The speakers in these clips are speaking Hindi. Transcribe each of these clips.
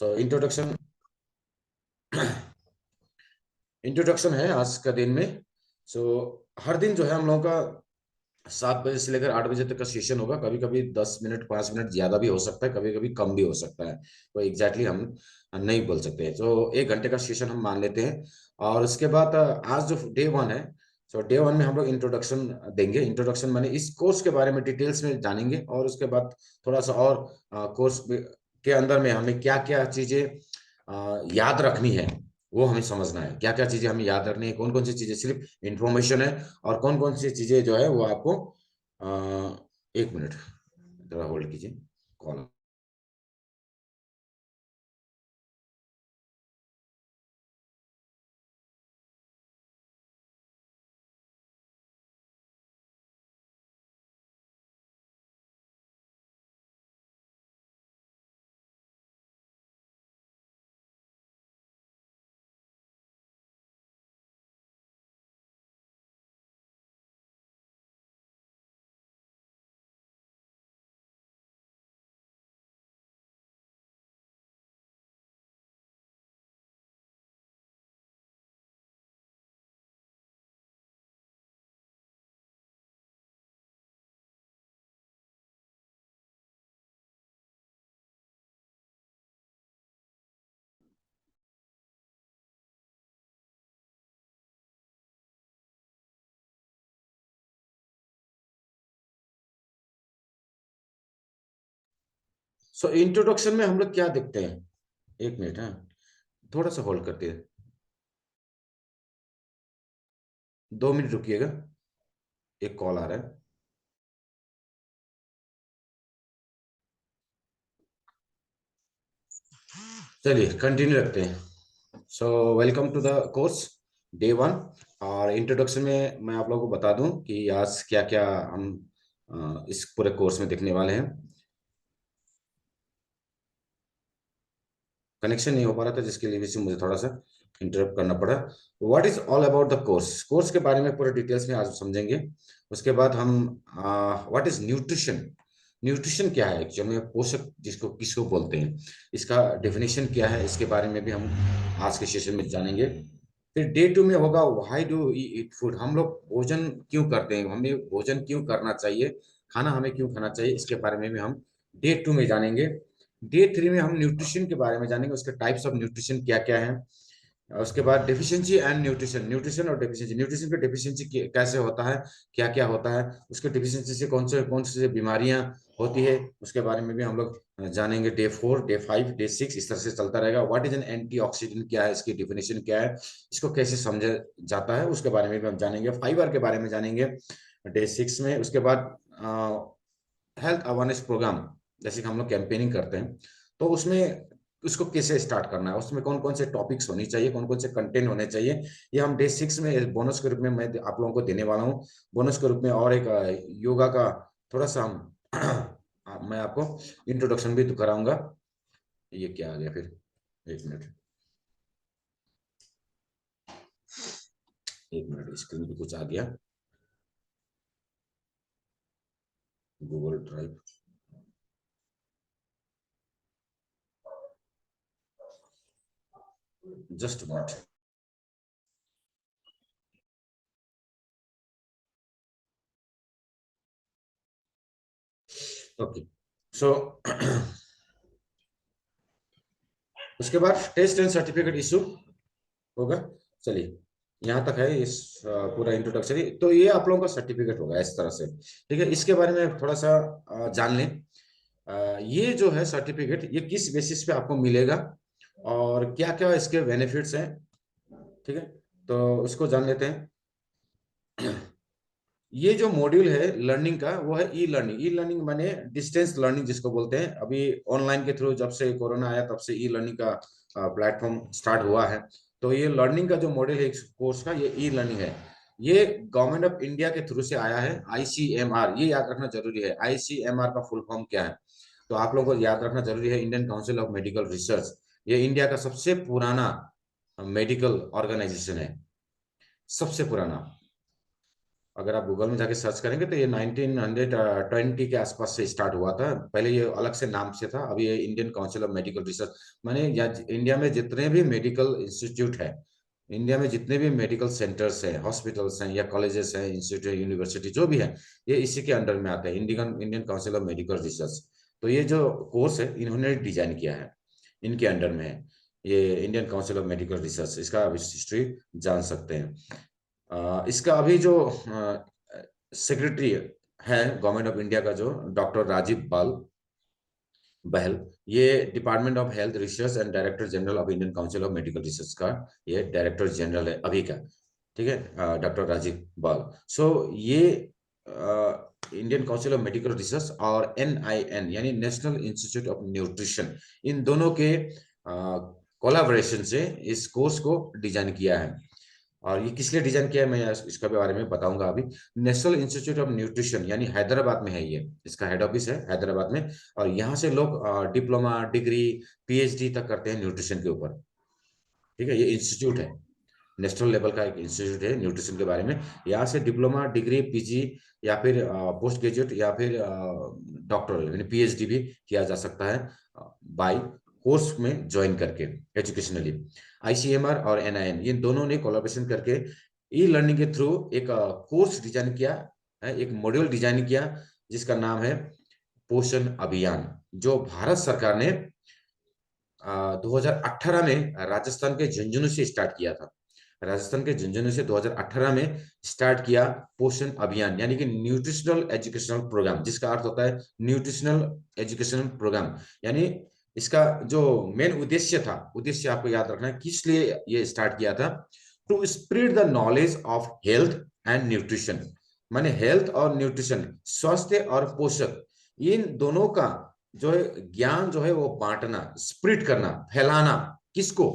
सो इंट्रोडक्शन इंट्रोडक्शन है आज का दिन में। सो हर दिन जो है हम लोगों का 7 बजे से लेकर 8 बजे तक का सेशन होगा। कभी कभी 10 मिनट 5 मिनट ज्यादा भी हो सकता है, कभी कभी कम भी हो सकता है। तो एग्जैक्टली हम नहीं बोल सकते। तो 1 घंटे का सेशन हम मान लेते हैं। और उसके बाद आज जो डे 1 है, सो डे 1 में हम लोग इंट्रोडक्शन देंगे। इंट्रोडक्शन माने इस कोर्स के बारे में डिटेल्स में जानेंगे, और उसके बाद थोड़ा सा और कोर्स के अंदर में हमें क्या क्या चीजें याद रखनी है वो हमें समझना है। क्या क्या चीजें हमें याद रखनी है, कौन कौन सी चीजें सिर्फ इंफॉर्मेशन है, और कौन कौन सी चीजें जो है वो आपको 1 मिनट थोड़ा होल्ड कीजिए। कॉल। सो इंट्रोडक्शन में हम लोग क्या देखते हैं? 1 मिनट है, थोड़ा सा होल्ड करते हैं। 2 मिनट रुकिएगा, एक कॉल आ रहा है। चलिए कंटिन्यू रखते हैं। So welcome to the course day 1। और इंट्रोडक्शन में मैं आप लोगों को बता दूं कि आज क्या क्या हम इस पूरे कोर्स में देखने वाले हैं। कनेक्शन नहीं हो पा रहा था, जिसके लिए भी से मुझे थोड़ा सा इंटरप्ट करना पड़ा। What is all about the course, course के बारे में पूरे डिटेल्स में आज समझेंगे। उसके बाद हम व्हाट इज न्यूट्रिशन, न्यूट्रिशन क्या है एक्चुअल में, पोषक जिसको किसको बोलते हैं, इसका डेफिनेशन क्या है, इसके बारे में भी हम आज के सेशन में जानेंगे। फिर डे 2 में होगा व्हाई डू ईट फूड, हम लोग भोजन क्यों करते हैं, हमें भोजन क्यों करना चाहिए, खाना हमें क्यों खाना चाहिए, इसके बारे में भी हम डे 2 में जानेंगे। डे 3 में हम न्यूट्रिशन के बारे में जानेंगे, उसके टाइप्स ऑफ न्यूट्रिशन क्या क्या है। उसके बाद डेफिशिएंसी एंड न्यूट्रिशन, न्यूट्रिशन और डेफिशिएंसी, न्यूट्रिशन का डेफिशिएंसी कैसे होता है, क्या क्या होता है, उसके डेफिशिएंसी से कौन से बीमारियां होती है, उसके बारे में भी हम लोग जानेंगे। डे 4 डे 5 डे 6 इस तरह से चलता रहेगा। व्हाट इज एन एंटीऑक्सीडेंट, क्या है इसकी डेफिनेशन, क्या है इसको कैसे समझा जाता है, उसके बारे में भी हम जानेंगे। फाइबर के बारे में जानेंगे डे 6 में। उसके बाद हेल्थ अवेयरनेस प्रोग्राम, जैसे कि हम लोग कैंपेनिंग करते हैं, तो उसमें उसको कैसे स्टार्ट करना है, उसमें कौन कौन से टॉपिक्स होनी चाहिए, कौन कौन से कंटेंट होने चाहिए, ये हम डे 6 में बोनस के रूप में मैं आप लोगों को देने वाला हूँ। बोनस के रूप में और एक योगा का थोड़ा सा हम मैं आपको इंट्रोडक्शन भी तो कराऊंगा। ये क्या आ गया फिर, 1 मिनट, 1 मिनट, स्क्रीन पे कुछ आ गया, Google drive. Just minute. Okay. So उसके बाद टेस्ट एंड सर्टिफिकेट इशू होगा। चलिए, यहाँ तक है इस पूरा इंट्रोडक्शन। तो ये आप लोगों का सर्टिफिकेट होगा इस तरह से, ठीक है। इसके बारे में थोड़ा सा जान लें। ये जो है सर्टिफिकेट, ये किस बेसिस पे आपको मिलेगा और क्या क्या इसके बेनिफिट्स हैं, ठीक है। तो उसको जान लेते हैं। ये जो मॉड्यूल है लर्निंग का, वो है ई लर्निंग। ई लर्निंग माने डिस्टेंस लर्निंग जिसको बोलते हैं। अभी ऑनलाइन के थ्रू जब से कोरोना आया तब से ई लर्निंग का प्लेटफॉर्म स्टार्ट हुआ है। तो ये लर्निंग का जो मॉडल है इस कोर्स का, ये ई लर्निंग है। ये गवर्नमेंट ऑफ इंडिया के थ्रू से आया है, आईसीएमआर, ये याद रखना जरूरी है। आईसीएमआर का फुल फॉर्म क्या है, तो आप लोगों को याद रखना जरूरी है। Indian Council of Medical research, ये इंडिया का सबसे पुराना मेडिकल ऑर्गेनाइजेशन है, सबसे पुराना। अगर आप गूगल में जाके सर्च करेंगे तो ये 1920 के आसपास से स्टार्ट हुआ था। पहले ये अलग से नाम से था, अभी ये Indian Council of Medical research. माने या इंडिया में जितने भी मेडिकल इंस्टीट्यूट है, इंडिया में जितने भी मेडिकल सेंटर्स हैं, हॉस्पिटल्स हैं या कॉलेजेस हैं, इंस्टीट्यूट, यूनिवर्सिटी जो भी है, ये इसी के अंडर में आते हैं, Indian Indian Council of Medical research. तो ये जो कोर्स है इन्होंने डिजाइन किया है, इनके अंडर में है ये Indian Council of Medical research. इसका आप हिस्ट्री जान सकते हैं। इसका अभी जो सेक्रेटरी है गवर्नमेंट ऑफ इंडिया का, जो डॉक्टर राजीव बहल, ये department of health research and director general of Indian Council of Medical research का ये डायरेक्टर जनरल है अभी का। ठीक है, डॉक्टर राजीव बाल। सो ये Indian Council of Medical research और NIN यानी नेशनल इंस्टीट्यूट ऑफ न्यूट्रिशन, इन दोनों के कोलैबोरेशन से इस कोर्स को डिजाइन किया है। और ये किस लिए डिजाइन किया है मैं इसका बारे में बताऊंगा अभी। नेशनल इंस्टीट्यूट ऑफ न्यूट्रिशन यानी हैदराबाद में है ये, इसका हेड ऑफिस है हैदराबाद में। और यहाँ से लोग डिप्लोमा, डिग्री, PhD तक करते हैं न्यूट्रिशन के ऊपर। ठीक है, ये इंस्टीट्यूट है, नेशनल लेवल का एक इंस्टीट्यूट है न्यूट्रिशन के बारे में। यहाँ से डिप्लोमा, डिग्री, PG या फिर पोस्ट ग्रेजुएट या फिर डॉक्टरल यानी PhD भी किया जा सकता है बाय कोर्स में ज्वाइन करके एजुकेशनली। ICMR और NIN ये दोनों ने कोलैबोरेशन करके ई लर्निंग के थ्रू एक कोर्स डिजाइन किया है, एक मॉड्यूल डिजाइन किया जिसका नाम है पोषण अभियान, जो भारत सरकार ने 2018 में राजस्थान के झुंझुनू से स्टार्ट किया था। राजस्थान के झुंझुनू से 2018 में स्टार्ट किया पोषण अभियान, यानी कि न्यूट्रिशनल एजुकेशनल प्रोग्राम, जिसका अर्थ होता है न्यूट्रिशनल एजुकेशनल प्रोग्राम। यानी इसका जो मेन उद्देश्य था, उद्देश्य आपको याद रखना है किस लिए ये स्टार्ट किया था। To spread the knowledge of health and nutrition, माने हेल्थ और न्यूट्रिशन, स्वास्थ्य और पोषक, इन दोनों का जो है ज्ञान जो है वो बांटना, स्प्रेड करना, फैलाना। किसको?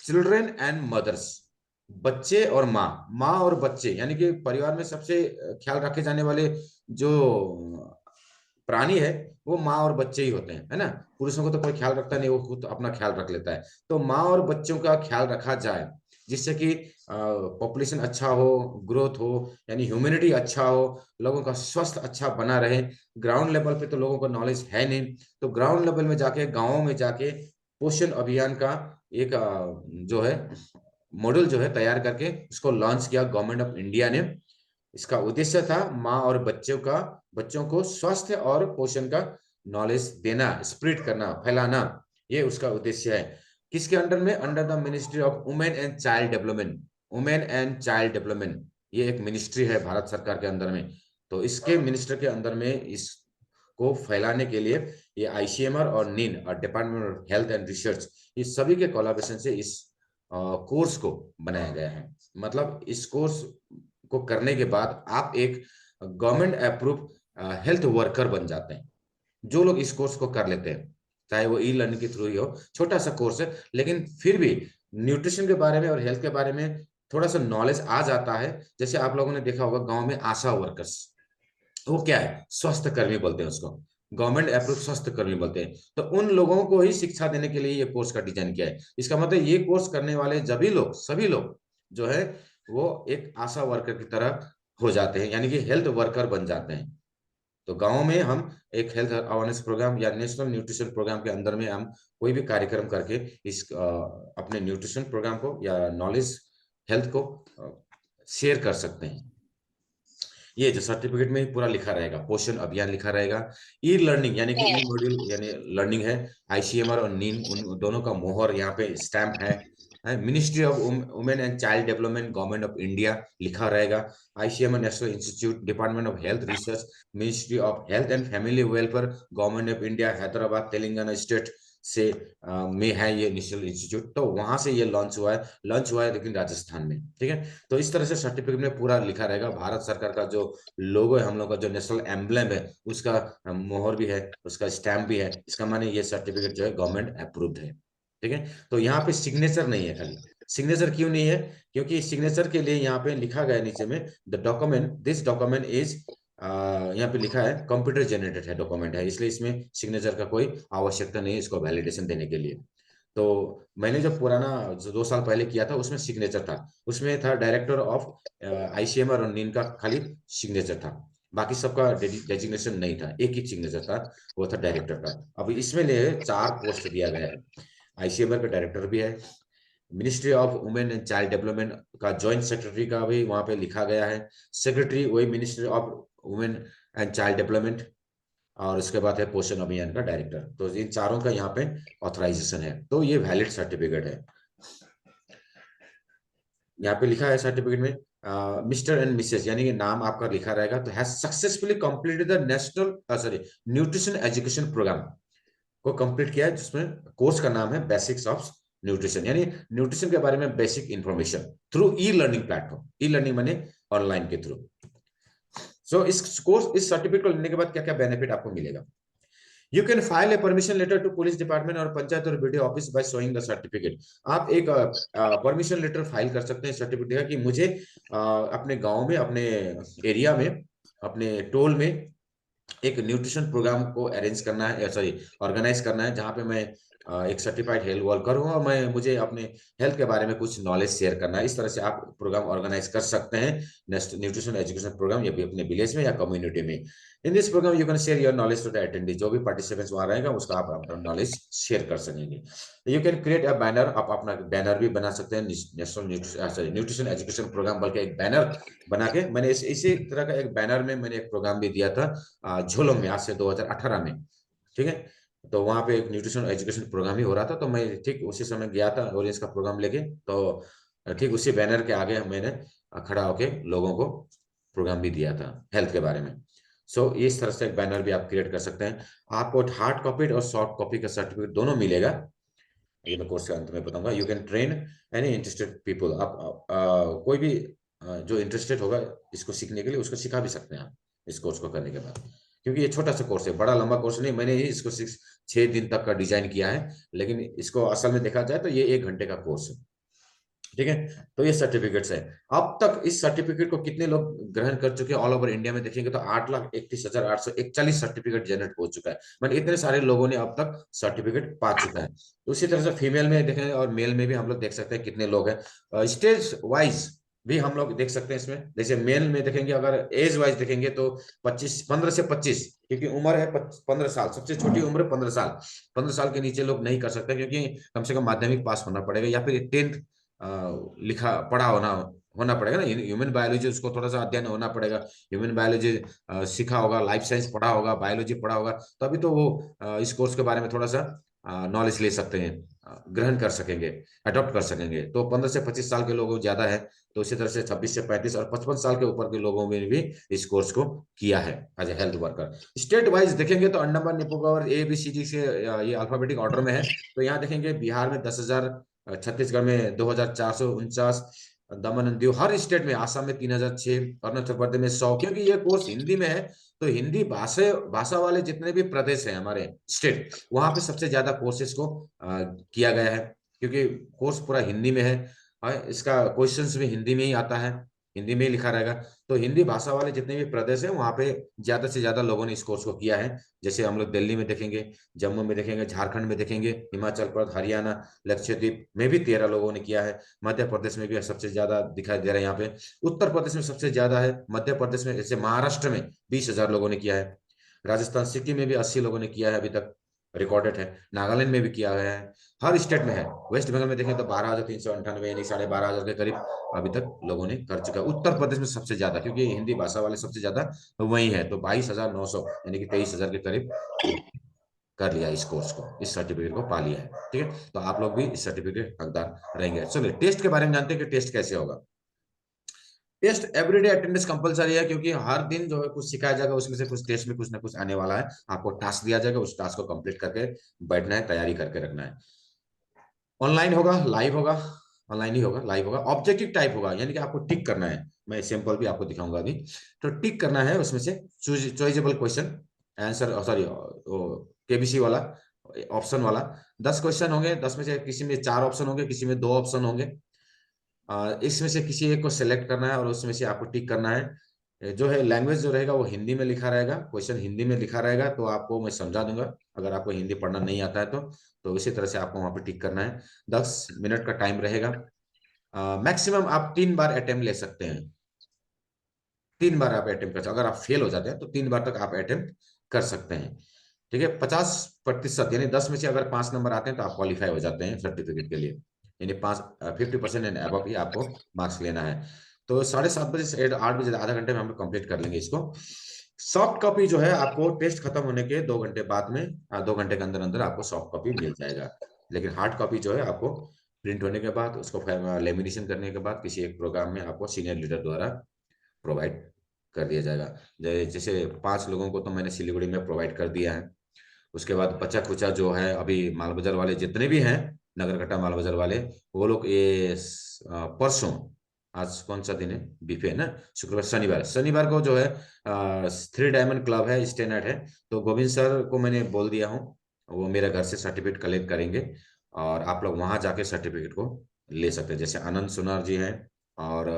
चिल्ड्रन एंड मदर्स, बच्चे और माँ और बच्चे, यानी कि परिवार में सबसे ख्याल रखे जाने वाले जो प्राणी है वो माँ और बच्चे ही होते हैं, है ना। पुरुषों को तो कोई ख्याल रखता नहीं, वो खुद अपना ख्याल रख लेता है। तो माँ और बच्चों का ख्याल रखा जाए जिससे कि पॉपुलेशन अच्छा हो, ग्रोथ हो, यानी ह्यूमैनिटी अच्छा हो, लोगों का स्वास्थ्य अच्छा बना रहे। ग्राउंड लेवल पे तो लोगों को नॉलेज है नहीं, तो ग्राउंड लेवल में जाके, गाँवों में जाके पोषण अभियान का एक जो है मॉडल जो है तैयार करके उसको लॉन्च किया गवर्नमेंट ऑफ इंडिया ने। इसका उद्देश्य था माँ और बच्चों को स्वास्थ्य और पोषण का नॉलेज देना, स्प्रेड करना, फैलाना, ये उसका उद्देश्य है। किसके अंडर में? Under the ministry of women and child development. Women and child development ये एक मिनिस्ट्री है भारत सरकार के अंदर में। तो इसके मिनिस्टर के अंदर में इसको फैलाने के लिए ये ICMR और NIN और department of health and research, इस सभी के कोलैबोरेशन से इस कोर्स को बनाया गया है। मतलब इस कोर्स को करने के बाद आप एक गवर्नमेंट अप्रूव हेल्थ वर्कर बन जाते हैं। जो लोग इस कोर्स को कर लेते हैं, चाहे वो ई लर्निंग के थ्रू ही हो, छोटा सा कोर्स है, लेकिन फिर भी न्यूट्रिशन के बारे में और हेल्थ के बारे में थोड़ा सा नॉलेज आ जाता है। जैसे आप लोगों ने देखा होगा गांव में आशा वर्कर्स, वो क्या है? स्वास्थ्य कर्मी बोलते हैं उसको, गवर्नमेंट अप्रूव स्वास्थ्य कर्मी बोलते हैं। तो उन लोगों को ही शिक्षा देने के लिए ये कोर्स का डिजाइन किया है। इसका मतलब ये कोर्स करने वाले सभी लोग जो है वो एक आशा वर्कर की तरह हो जाते हैं, यानी कि हेल्थ वर्कर बन जाते हैं। तो गांव में हम एक हेल्थ अवेयरनेस प्रोग्राम या नेशनल न्यूट्रिशन प्रोग्राम के अंदर में हम कोई भी कार्यक्रम करके इस अपने न्यूट्रिशन प्रोग्राम को या नॉलेज हेल्थ को शेयर कर सकते हैं। ये जो सर्टिफिकेट में ही पूरा लिखा रहेगा, पोषण अभियान लिखा रहेगा। ई लर्निंग यानी कि ई मॉड्यूल यानी लर्निंग है, ICMR और NIN उन दोनों का मोहर यहाँ पे स्टैंप है। Ministry of women and child development government of India लिखा रहेगा। ICMR national institute, department of health research, ministry of health and family welfare government of India, Hyderabad Telangana state से में है ये नेशनल इंस्टीट्यूट। तो वहां से ये लॉन्च हुआ है लेकिन राजस्थान में। ठीक है, तो इस तरह से सर्टिफिकेट में पूरा लिखा रहेगा। भारत सरकार का जो लोगो है, हम लोग का जो नेशनल एम्ब्लेम है, उसका मोहर भी है, उसका स्टैम्प भी है। इसका माने ये सर्टिफिकेट जो है गवर्नमेंट अप्रूव्ड है। ठीक है, तो यहाँ पे सिग्नेचर नहीं है खाली। सिग्नेचर क्यों नहीं है? क्योंकि सिग्नेचर के लिए यहाँ पे लिखा गया नीचे में, दिस डॉक्यूमेंट इज, यहाँ पे लिखा है कंप्यूटर जनरेटेड है डॉक्यूमेंट है, इसलिए इसमें सिग्नेचर का कोई आवश्यकता नहीं है इसको वैलिडेशन देने के लिए। तो मैंने जो पुराना जो 2 साल पहले किया था उसमें सिग्नेचर था, उसमें था डायरेक्टर ऑफ आईसीएमआर और नीन का खाली सिग्नेचर था, बाकी सबका डेजिग्नेशन नहीं था, एक ही सिग्नेचर था, वो था डायरेक्टर का। अब इसमें ले 4 पोस्ट दिया गया है, आईसीएमआर का डायरेक्टर भी है, ministry of women and child development का जॉइंट सेक्रेटरी का भी वहां पे लिखा गया है, सेक्रेटरी वही ministry of women and child development, और उसके बाद है पोषण अभियान का डायरेक्टर। तो इन चारों का यहाँ पे ऑथराइजेशन है, तो ये वैलिड सर्टिफिकेट है। यहाँ पे लिखा है सर्टिफिकेट में मिस्टर एंड मिसेस, यानी कि नाम आपका लिखा रहेगा, तो has successfully completed the national sorry nutrition education program को कंप्लीट किया है, जिसमें कोर्स का नाम है बेसिक्स ऑफ न्यूट्रिशन, यानी न्यूट्रिशन के बारे में basic information through e learning platform, e learning माने ऑनलाइन के थ्रू। सो इस कोर्स, इस सर्टिफिकेट को लेने के बाद क्या क्या बेनिफिट आपको मिलेगा? You can file a permission letter to police department और पंचायत और BDO office by showing the certificate. आप एक परमिशन लेटर फाइल कर सकते हैं सर्टिफिकेट कि मुझे अपने गांव में, अपने एरिया में, अपने टोल में एक न्यूट्रिशन प्रोग्राम को अरेंज करना है, सॉरी ऑर्गेनाइज करना है, जहां पे मैं एक सर्टिफाइड हेल्थ वर्कर हूँ और मैं मुझे अपने हेल्थ के बारे में कुछ नॉलेज शेयर करना है। इस तरह से आप प्रोग्राम ऑर्गेनाइज कर सकते हैं, न्यूट्रिशन एजुकेशन प्रोग्राम, या भी अपने विलेज में या कम्युनिटी में। In this program you can share your knowledge to the attendee, जो भी पार्टिसिपेंट्स वहां रहेगा उसका आप अपना नॉलेज शेयर कर सकेंगे। You can create a banner, आप अपना बैनर भी बना सकते हैं, नेशनल न्यूट्रिशन एजुकेशन प्रोग्राम बल्कि एक बैनर बना के, मैंने इसी तरह का एक बैनर में मैंने एक प्रोग्राम भी दिया था झोलम में, आज से 2018 में, ठीक है। तो वहां पे एक न्यूट्रिशन एजुकेशन प्रोग्राम ही हो रहा था, तो मैं ठीक उसी समय गया था ऑरेंज का प्रोग्राम लेके, तो ठीक उसी बैनर के आगे मैंने खड़ा होके लोगों को प्रोग्राम भी दिया था हेल्थ के बारे में। सो इस तरह से एक बैनर भी आप क्रिएट कर सकते हैं। आपको हार्ड कॉपी और सॉफ्ट कॉपी का सर्टिफिकेट दोनों मिलेगा, ये मैं कोर्स के अंत में बताऊंगा। You can train any interested people, आप कोई भी जो इंटरेस्टेड होगा इसको सीखने के लिए, उसको सिखा भी सकते हैं आप इस कोर्स को करने के बाद, क्योंकि ये छोटा सा कोर्स है, बड़ा लंबा कोर्स नहीं। मैंने ही इसको 6 दिन तक का डिजाइन किया है, लेकिन इसको असल में देखा जाए तो ये 1 घंटे का कोर्स है, ठीक है। तो ये सर्टिफिकेट्स है। अब तक इस सर्टिफिकेट को कितने लोग ग्रहण कर चुके हैं ऑल ओवर इंडिया में देखेंगे तो 8,31,841 सर्टिफिकेट जनरेट हो चुका है, मतलब इतने सारे लोगों ने अब तक सर्टिफिकेट पा चुका है। तो उसी तरह से फीमेल में देखें और मेल में भी हम लोग देख सकते हैं कितने लोग हैं, स्टेज वाइज भी हम लोग देख सकते हैं इसमें। जैसे मेल में देखेंगे, अगर एज वाइज देखेंगे तो 15 से 25, क्योंकि उम्र है 15 साल, सबसे छोटी उम्र 15 साल। 15 साल के नीचे लोग नहीं कर सकते, क्योंकि कम से कम माध्यमिक पास होना पड़ेगा या फिर 10th लिखा पढ़ा होना होना पड़ेगा ना। ह्यूमन बायोलॉजी उसको थोड़ा सा अध्ययन होना पड़ेगा, ह्यूमन बायोलॉजी सीखा होगा, लाइफ साइंस पढ़ा होगा, बायोलॉजी पढ़ा होगा, तभी तो वो इस कोर्स के बारे में थोड़ा सा नॉलेज ले सकते हैं, ग्रहण कर सकेंगे, अडॉप्ट कर सकेंगे। तो 15 से 25 साल के लोगों ज्यादा है, तो इसी तरह से 26 से 35 और 55 साल के ऊपर के लोगों में भी इस कोर्स को किया है as a health worker. State wise देखेंगे तो अंडमान निकोबार ABCD से ये अल्फाबेटिक ऑर्डर में है, तो यहाँ देखेंगे बिहार में 10,000, छत्तीसगढ़ में 2,449, दमन एंड दीव हर स्टेट में, आसाम में 3,006, अरुणाचल प्रदेश में 100, क्योंकि ये कोर्स हिंदी में है। तो हिंदी भाषा वाले जितने भी प्रदेश हैं हमारे स्टेट, वहां पे सबसे ज्यादा कोर्सेज को किया गया है, क्योंकि कोर्स पूरा हिंदी में है, इसका क्वेश्चंस भी हिंदी में ही आता है, हिंदी में ही लिखा रहेगा। तो हिंदी भाषा वाले जितने भी प्रदेश हैं वहां पे ज्यादा से ज्यादा लोगों ने इस कोर्स को किया है। जैसे हम लोग दिल्ली में देखेंगे, जम्मू में देखेंगे, झारखंड में देखेंगे, हिमाचल प्रदेश, हरियाणा, लक्षद्वीप में भी 13 लोगों ने किया है, मध्य प्रदेश में भी सबसे ज्यादा दिखाई दे रहा है यहाँ पे, उत्तर प्रदेश में सबसे ज्यादा है, मध्य प्रदेश में, जैसे महाराष्ट्र में 20,000 लोगों ने किया है, राजस्थान सिक्किम में भी 80 लोगों ने किया है अभी तक, रिकॉर्डेड है, नागालैंड में भी किया गया है, हर स्टेट में है। वेस्ट बंगाल में देखें तो 12,398, यानी 12,500 के करीब अभी तक लोगों ने कर चुका है। उत्तर प्रदेश में सबसे ज्यादा, क्योंकि हिंदी भाषा वाले सबसे ज्यादा वही है, तो 22,900 यानी कि 23,000 के करीब कर लिया इस कोर्स को, इस सर्टिफिकेट को पा लिया है, ठीक है। तो आप लोग भी इस सर्टिफिकेट हकदार रहेंगे। चलिए टेस्ट के बारे में जानते हैं कि टेस्ट कैसे होगा। टेस्ट एवरीडे अटेंडेंस कंपलसरी है, क्योंकि हर दिन जो है कुछ सिखाया जाएगा, उसमें से कुछ टेस्ट में कुछ ना कुछ आने वाला है। आपको टास्क दिया जाएगा, उस टास्क को कंप्लीट करके बैठना है, तैयारी करके रखना है। ऑनलाइन होगा, लाइव होगा, ऑनलाइन ही होगा, लाइव होगा, ऑब्जेक्टिव टाइप होगा, यानी कि आपको टिक करना है। मैं सैंपल भी आपको दिखाऊंगा अभी। तो टिक करना है, उसमें से चॉइजेबल क्वेश्चन आंसर, सॉरी KBC वाला ऑप्शन वाला 10 क्वेश्चन होंगे, 10 में से किसी में 4 ऑप्शन होंगे, किसी में 2 ऑप्शन होंगे। इसमें से किसी एक को सिलेक्ट करना है और उसमें से आपको टिक करना है। जो है लैंग्वेज जो रहेगा वो हिंदी में लिखा रहेगा, क्वेश्चन हिंदी में लिखा रहेगा, तो आपको मैं समझा दूंगा अगर आपको हिंदी पढ़ना नहीं आता है तो इसी तरह से आपको वहां पे टिक करना है। 10 मिनट का टाइम रहेगा। मैक्सिमम आप 3 बार अटेम्प्ट ले सकते हैं, 3 बार आप अटेम्प्ट कर सकते हैं। अगर आप फेल हो जाते हैं तो 3 बार तक आप अटेम्प्ट कर सकते हैं। ठीक है, 50% यानी 10 में से अगर 5 नंबर आते हैं तो आप क्वालिफाई हो जाते हैं सर्टिफिकेट के लिए, यानी 50% एंड अबव ही आपको मार्क्स लेना है। तो 7:30 बजे से 8 बजे, आधा घंटे में हम कंप्लीट कर लेंगे इसको। सॉफ्ट कॉपी जो है आपको टेस्ट खत्म होने के 2 घंटे बाद में, 2 घंटे के अंदर अंदर आपको सॉफ्ट कॉपी मिल जाएगा। लेकिन हार्ड कॉपी जो है आपको प्रिंट होने के बाद, उसको लेमिनेशन करने के बाद किसी एक प्रोग्राम में आपको सीनियर लीडर द्वारा प्रोवाइड कर दिया जाएगा। जैसे 5 लोगों को तो मैंने सिलीगुड़ी में प्रोवाइड कर दिया है। उसके बाद बचा खुचा जो है अभी माल बाजार वाले जितने भी हैं, नगरकट्टा माल बाजार वाले, वो लोग ये परसों, आज कौन सा दिन है, बीफे है ना, शुक्रवार, शनिवार, शनिवार को जो है 3 डायमंड क्लब है, स्टे नाइट है, तो गोविंद सर को मैंने बोल दिया हूँ, वो मेरे घर से सर्टिफिकेट कलेक्ट करेंगे और आप लोग वहां जाके सर्टिफिकेट को ले सकते हैं। जैसे आनंद सुनार जी हैं और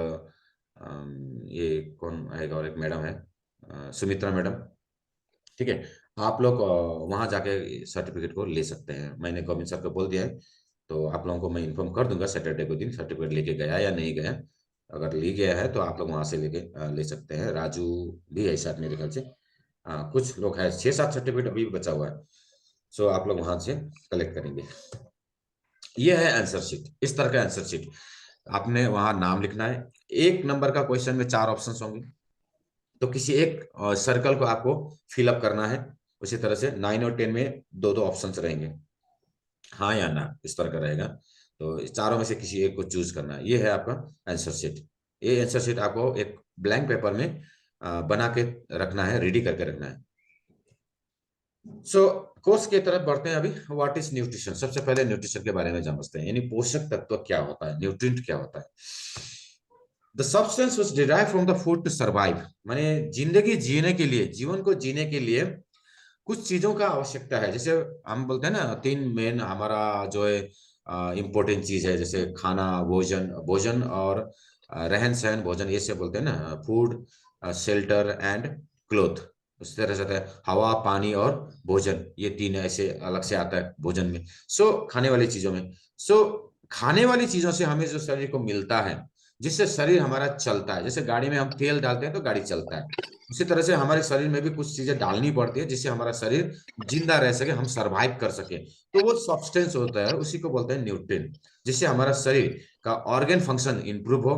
ये कौन आएगा, और एक मैडम है सुमित्रा मैडम। ठीक है, आप लोग वहां जाके सर्टिफिकेट को ले सकते हैं। मैंने गोविंद सर को बोल दिया है, तो आप लोगों को मैं इन्फॉर्म कर दूंगा सैटरडे को दिन सर्टिफिकेट लेके गया या नहीं गया। अगर ले गया है तो आप लोग वहां से लेके ले सकते हैं। राजू भी है साथ मेरे ख्याल से, कुछ लोग हैं, 6-7 सर्टिफिकेट अभी भी बचा हुआ है। सो आप लोग वहां से कलेक्ट करेंगे। ये है आंसर शीट, इस तरह का आंसर शीट आपने वहां नाम लिखना है। 1 नंबर का क्वेश्चन में 4 ऑप्शंस होंगे, तो किसी एक सर्कल को आपको फिलअप करना है। उसी तरह से 9 और 10 में दो दो ऑप्शंस रहेंगे, हाँ या ना, इस तरह का रहेगा। तो इस चारों में से किसी एक को चूज करना है। ये है आपका आंसर शीट। ये आंसर शीट आपको एक ब्लैंक पेपर में बना के रखना है, रेडी करके रखना है। सो कोर्स की तरफ बढ़ते हैं अभी। व्हाट इज न्यूट्रिशन, सबसे पहले न्यूट्रिशन के बारे में समझते हैं, यानी पोषक तत्व क्या होता है, न्यूट्रिएंट क्या होता है। The substance was derive from the food to survive, माने जिंदगी जीने के लिए, जीवन को जीने के लिए कुछ चीजों का आवश्यकता है। जैसे हम बोलते हैं ना, 3 मेन हमारा जो है इम्पोर्टेंट चीज है, जैसे खाना, भोजन, भोजन और रहन सहन, भोजन ये से बोलते हैं ना, फूड, शेल्टर एंड क्लोथ। उस तरह से आता है हवा, पानी और भोजन, ये 3 ऐसे अलग से आता है भोजन में। खाने वाली चीजों में, खाने वाली चीजों से हमें जो शरीर को मिलता है, जिससे शरीर हमारा चलता है। जैसे गाड़ी में हम तेल डालते हैं तो गाड़ी चलता है, उसी तरह से हमारे शरीर में भी कुछ चीजें डालनी पड़ती है जिससे हमारा शरीर जिंदा रह सके, हम सरवाइव कर सके। तो वो सब्सटेंस होता है, उसी को बोलते हैं न्यूट्रिएंट, जिससे हमारा शरीर का ऑर्गन फंक्शन इंप्रूव हो,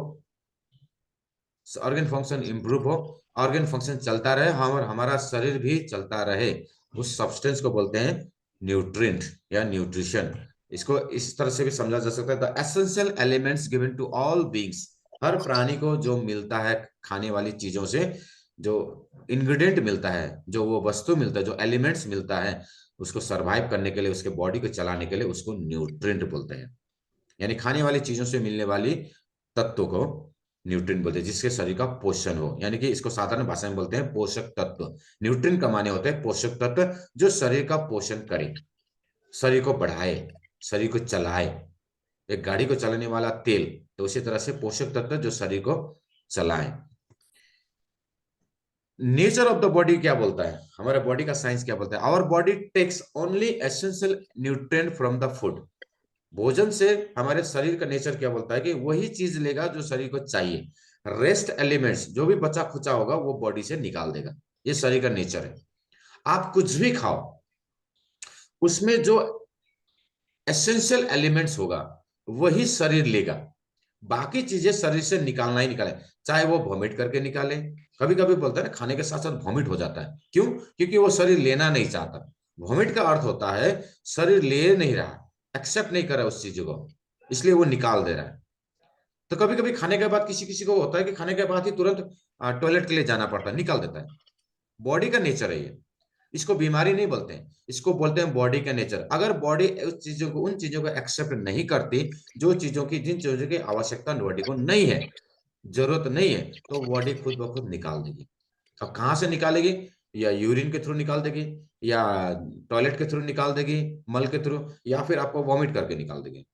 ऑर्गन फंक्शन चलता रहे, और हमारा शरीर भी चलता रहे। उस सब्सटेंस को बोलते हैं न्यूट्रिएंट या न्यूट्रिशन। इसको इस तरह से भी समझा जा सकता है, the essential elements given to all beings, हर प्राणी को जो मिलता है खाने वाली चीजों से, जो इंग्रेडिएंट मिलता है, जो वो वस्तु मिलता है, जो एलिमेंट्स मिलता है, उसको सरवाइव करने के लिए, उसके बॉडी को चलाने के लिए, उसको न्यूट्रिएंट बोलते हैं। यानी खाने वाली चीजों से मिलने वाली तत्व को न्यूट्रिएंट बोलते हैं, जिसके शरीर का पोषण हो। यानी कि इसको साधारण भाषा में बोलते हैं पोषक तत्व। न्यूट्रिएंट का माने होते हैं पोषक तत्व, जो शरीर का पोषण करे, शरीर को बढ़ाए, शरीर को चलाए। एक गाड़ी को चलाने वाला तेल, तो उसी तरह से पोषक तत्व जो शरीर को चलाए। नेचर ऑफ द बॉडी क्या बोलता है, हमारे बॉडी का साइंस क्या बोलता है, our body takes only essential nutrient from the food. भोजन से हमारे शरीर का नेचर क्या बोलता है कि वही चीज लेगा जो शरीर को चाहिए। रेस्ट एलिमेंट्स, जो भी बचा खुचा होगा, वो बॉडी से निकाल देगा। ये शरीर का नेचर है। आप कुछ भी खाओ, उसमें जो एसेंशियल एलिमेंट्स होगा वही शरीर लेगा, बाकी चीजें शरीर से निकालना ही निकाले, चाहे वो वॉमिट करके निकाले। कभी कभी बोलता है ना, खाने के साथ साथ वॉमिट हो जाता है, क्यों? क्योंकि वो शरीर लेना नहीं चाहता। वॉमिट का अर्थ होता है शरीर ले नहीं रहा, एक्सेप्ट नहीं कर रहा उस चीज को, इसलिए वो निकाल दे रहा है। तो कभी कभी खाने के बाद किसी किसी को होता है कि खाने के बाद ही तुरंत टॉयलेट के लिए जाना पड़ता है, निकाल देता है। बॉडी का नेचर है ये, इसको बीमारी नहीं बोलते हैं, इसको बोलते हैं बॉडी का नेचर। अगर बॉडी उस चीजों को, उन चीजों को एक्सेप्ट नहीं करती, जो चीजों की, जिन चीजों की आवश्यकता बॉडी को नहीं है, जरूरत नहीं है, तो बॉडी खुद ब खुद निकाल देगी। अब कहाँ से निकालेगी? या यूरिन के थ्रू निकाल देगी, या टॉयलेट के थ्रू निकाल देगी, मल के थ्रू, या फिर आपको वॉमिट करके निकाल देगी।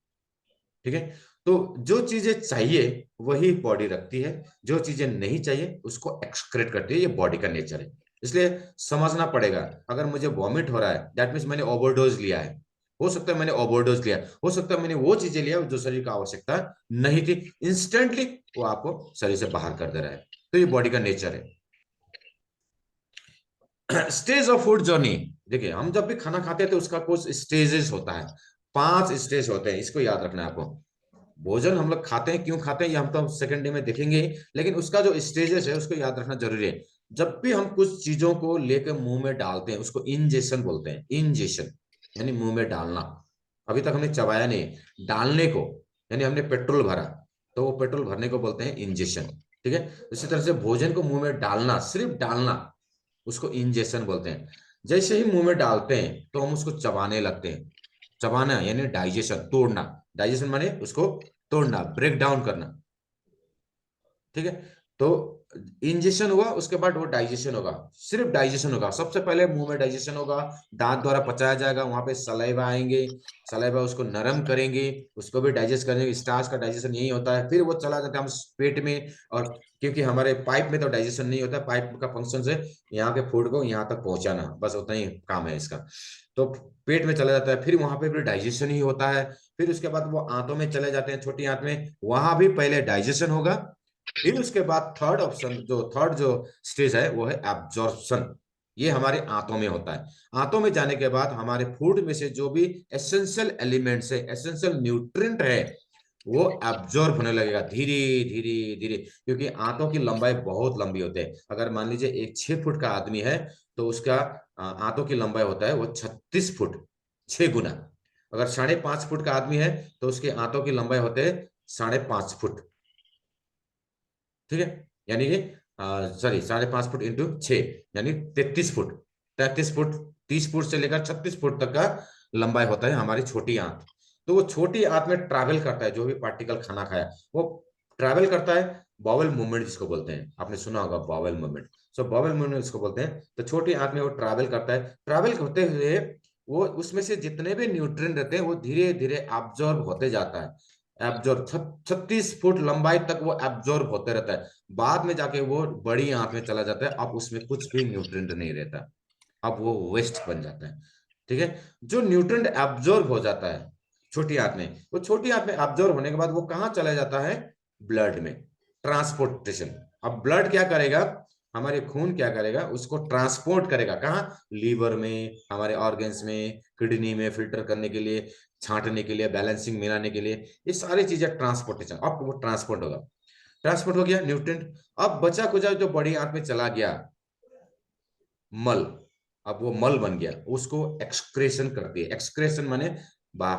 ठीक है, तो जो चीजें चाहिए वही बॉडी रखती है, जो चीजें नहीं चाहिए उसको एक्सक्रेट करती है, ये बॉडी का नेचर है। इसलिए समझना पड़ेगा, अगर मुझे वॉमिट हो रहा है दैट मीन्स मैंने ओवरडोज लिया है। हो सकता है मैंने ओवरडोज लिया, हो सकता है मैंने वो चीजें लिया जो शरीर का आवश्यकता नहीं थी, इंस्टेंटली वो आपको शरीर से बाहर कर दे रहा है। तो ये बॉडी का नेचर है। स्टेज ऑफ फूड जर्नी, देखिए हम जब भी खाना खाते हैं तो उसका कुछ स्टेजेस होता है, 5 स्टेज होते हैं, इसको याद रखना है आपको। भोजन हम लोग खाते हैं, क्यों खाते हैं ये हम तो सेकंड डे में देखेंगे, लेकिन उसका जो स्टेजेस है उसको याद रखना जरूरी है। जब भी हम कुछ चीजों को लेकर मुंह में डालते हैं उसको इंजेशन बोलते हैं, इंजेशन यानी मुंह में डालना। अभी तक हमने चबाया नहीं, डालने को यानी हमने पेट्रोल भरा, तो वो पेट्रोल भरने को बोलते हैं इंजेशन। ठीक है, इसी तरह से भोजन को मुंह में डालना, सिर्फ डालना, उसको इंजेशन बोलते हैं। जैसे ही मुंह में डालते हैं तो हम उसको चबाने लगते हैं। चबाना यानी डाइजेशन, तोड़ना। डाइजेशन माने उसको तोड़ना, ब्रेक डाउन करना। ठीक है, तो इंजेशन हुआ, उसके बाद वो डाइजेशन होगा, सिर्फ डाइजेशन होगा। सबसे पहले मुंह में डाइजेशन होगा, दांत द्वारा पचाया जाएगा, वहां पे सलाइवा आएंगे, सलाइवा उसको नरम करेंगे, उसको भी डाइजेस्ट करेंगे। स्टार्च का डाइजेशन यही होता है, फिर वो चला जाता है हम पेट में। और क्योंकि हमारे पाइप में तो डाइजेशन नहीं होता, पाइप का फंक्शन है यहाँ के फूड को यहाँ तक पहुंचाना, बस उतना ही काम है इसका। तो पेट में चला जाता है, फिर वहां पे भी डाइजेशन ही होता है। फिर उसके बाद वो आंतों में चले जाते हैं, छोटी आंत में, वहां भी पहले डाइजेशन होगा। फिर उसके बाद थर्ड ऑप्शन, जो थर्ड जो स्टेज है वो है एब्जॉर्प्शन। ये हमारे आंतों में होता है। आंतों में जाने के बाद हमारे फूड में से जो भी एसेंशियल एलिमेंट्स है, एसेंशियल न्यूट्रिएंट है, वो एब्जॉर्ब होने लगेगा धीरे धीरे धीरे। क्योंकि आंतों की लंबाई बहुत लंबी होती है। अगर मान लीजिए एक 6 फुट का आदमी है तो उसका आंतों की लंबाई होता है वो 36 फुट, 6 गुना। अगर 5.5 फुट का आदमी है तो उसके आंतों की लंबाई होते है 5.5 फुट। ठीक है, यानी कि सॉरी 5.5 फुट इंटू 6 यानी 33 फुट। 33 फुट, 30 फुट से लेकर 36 फुट तक का लंबाई होता है हमारी छोटी आंत। तो वो छोटी आंत में ट्रैवल करता है, जो भी पार्टिकल खाना खाया वो ट्रैवल करता है। बॉवेल मूवमेंट जिसको बोलते हैं, आपने सुना होगा बॉवेल मूवमेंट। सो बॉवेल मूवमेंट जिसको बोलते हैं, तो छोटी आंत में वो ट्रैवल करता है। ट्रैवल करते हुए वो उसमें से जितने भी न्यूट्रिएंट रहते हैं वो धीरे धीरे एब्जॉर्ब होते जाता है। एब्जॉर्ब 36 फुट लंबाई तक वो एब्जॉर्ब होते रहता है। बाद में जाके वो बड़ी आंत में चला जाता है, अब उसमें कुछ भी न्यूट्रिएंट नहीं रहता, अब वो वेस्ट बन जाता है। ठीक है, जो न्यूट्रिएंट एब्जॉर्ब हो जाता है छोटी आंत में, वो छोटी आंत में एब्जॉर्ब होने के बाद वो कहाँ चला जाता है, ब्लड में, ट्रांसपोर्टेशन। अब ब्लड क्या करेगा, हमारे खून क्या करेगा, उसको ट्रांसपोर्ट करेगा कहाँ, लीवर में, हमारे ऑर्गन्स में, किडनी में, फिल्टर करने के लिए, छांटने के लिए, बैलेंसिंग मिलाने के लिए, ये सारी चीजें ट्रांसपोर्टेशन। अब वो ट्रांसपोर्ट होगा, ट्रांसपोर्ट हो गया न्यूट्रिएंट। अब बचा कुचा जो बड़ी आंत में चला गया मल, अब वो मल बन गया, उसको एक्सक्रेशन करती है। एक्सक्रेशन माने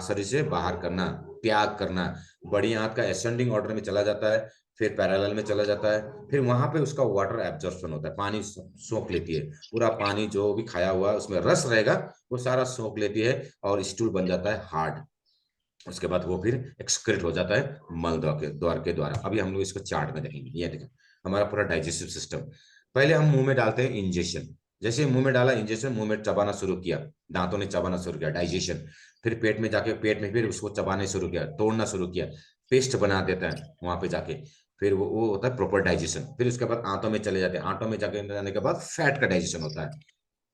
शरीर से बाहर करना, त्याग करना। बड़ी आंत का असेंडिंग ऑर्डर में चला जाता है, फिर पैरेलल में चला जाता है, फिर वहां पे उसका वाटर एब्जॉर्प्शन होता है, पानी सोख लेती है। पूरा पानी जो भी खाया हुआ है उसमें रस रहेगा वो सारा सोख लेती है, और स्टूल बन जाता है हार्ड। उसके बाद वो फिर एक्सक्रेट हो जाता है मल द्वार के द्वारा। अभी हम लोग इसको चार्ट में देखेंगे। ये देखें हमारा पूरा डाइजेस्टिव सिस्टम। पहले हम मुंह में डालते हैं इंजेक्शन, जैसे मुंह में डाला इंजेक्शन, मुंह में चबाना शुरू किया, दांतों ने चबाना शुरू किया, डाइजेशन। फिर पेट में जाके पेट में फिर उसको चबाने शुरू किया, तोड़ना शुरू किया, पेस्ट बना देता है वहां पे जाके। फिर वो होता है प्रॉपर डाइजेशन। फिर उसके बाद आंतों में चले जाते हैं, आंतों में जाके जाने के बाद फैट का डाइजेशन होता है,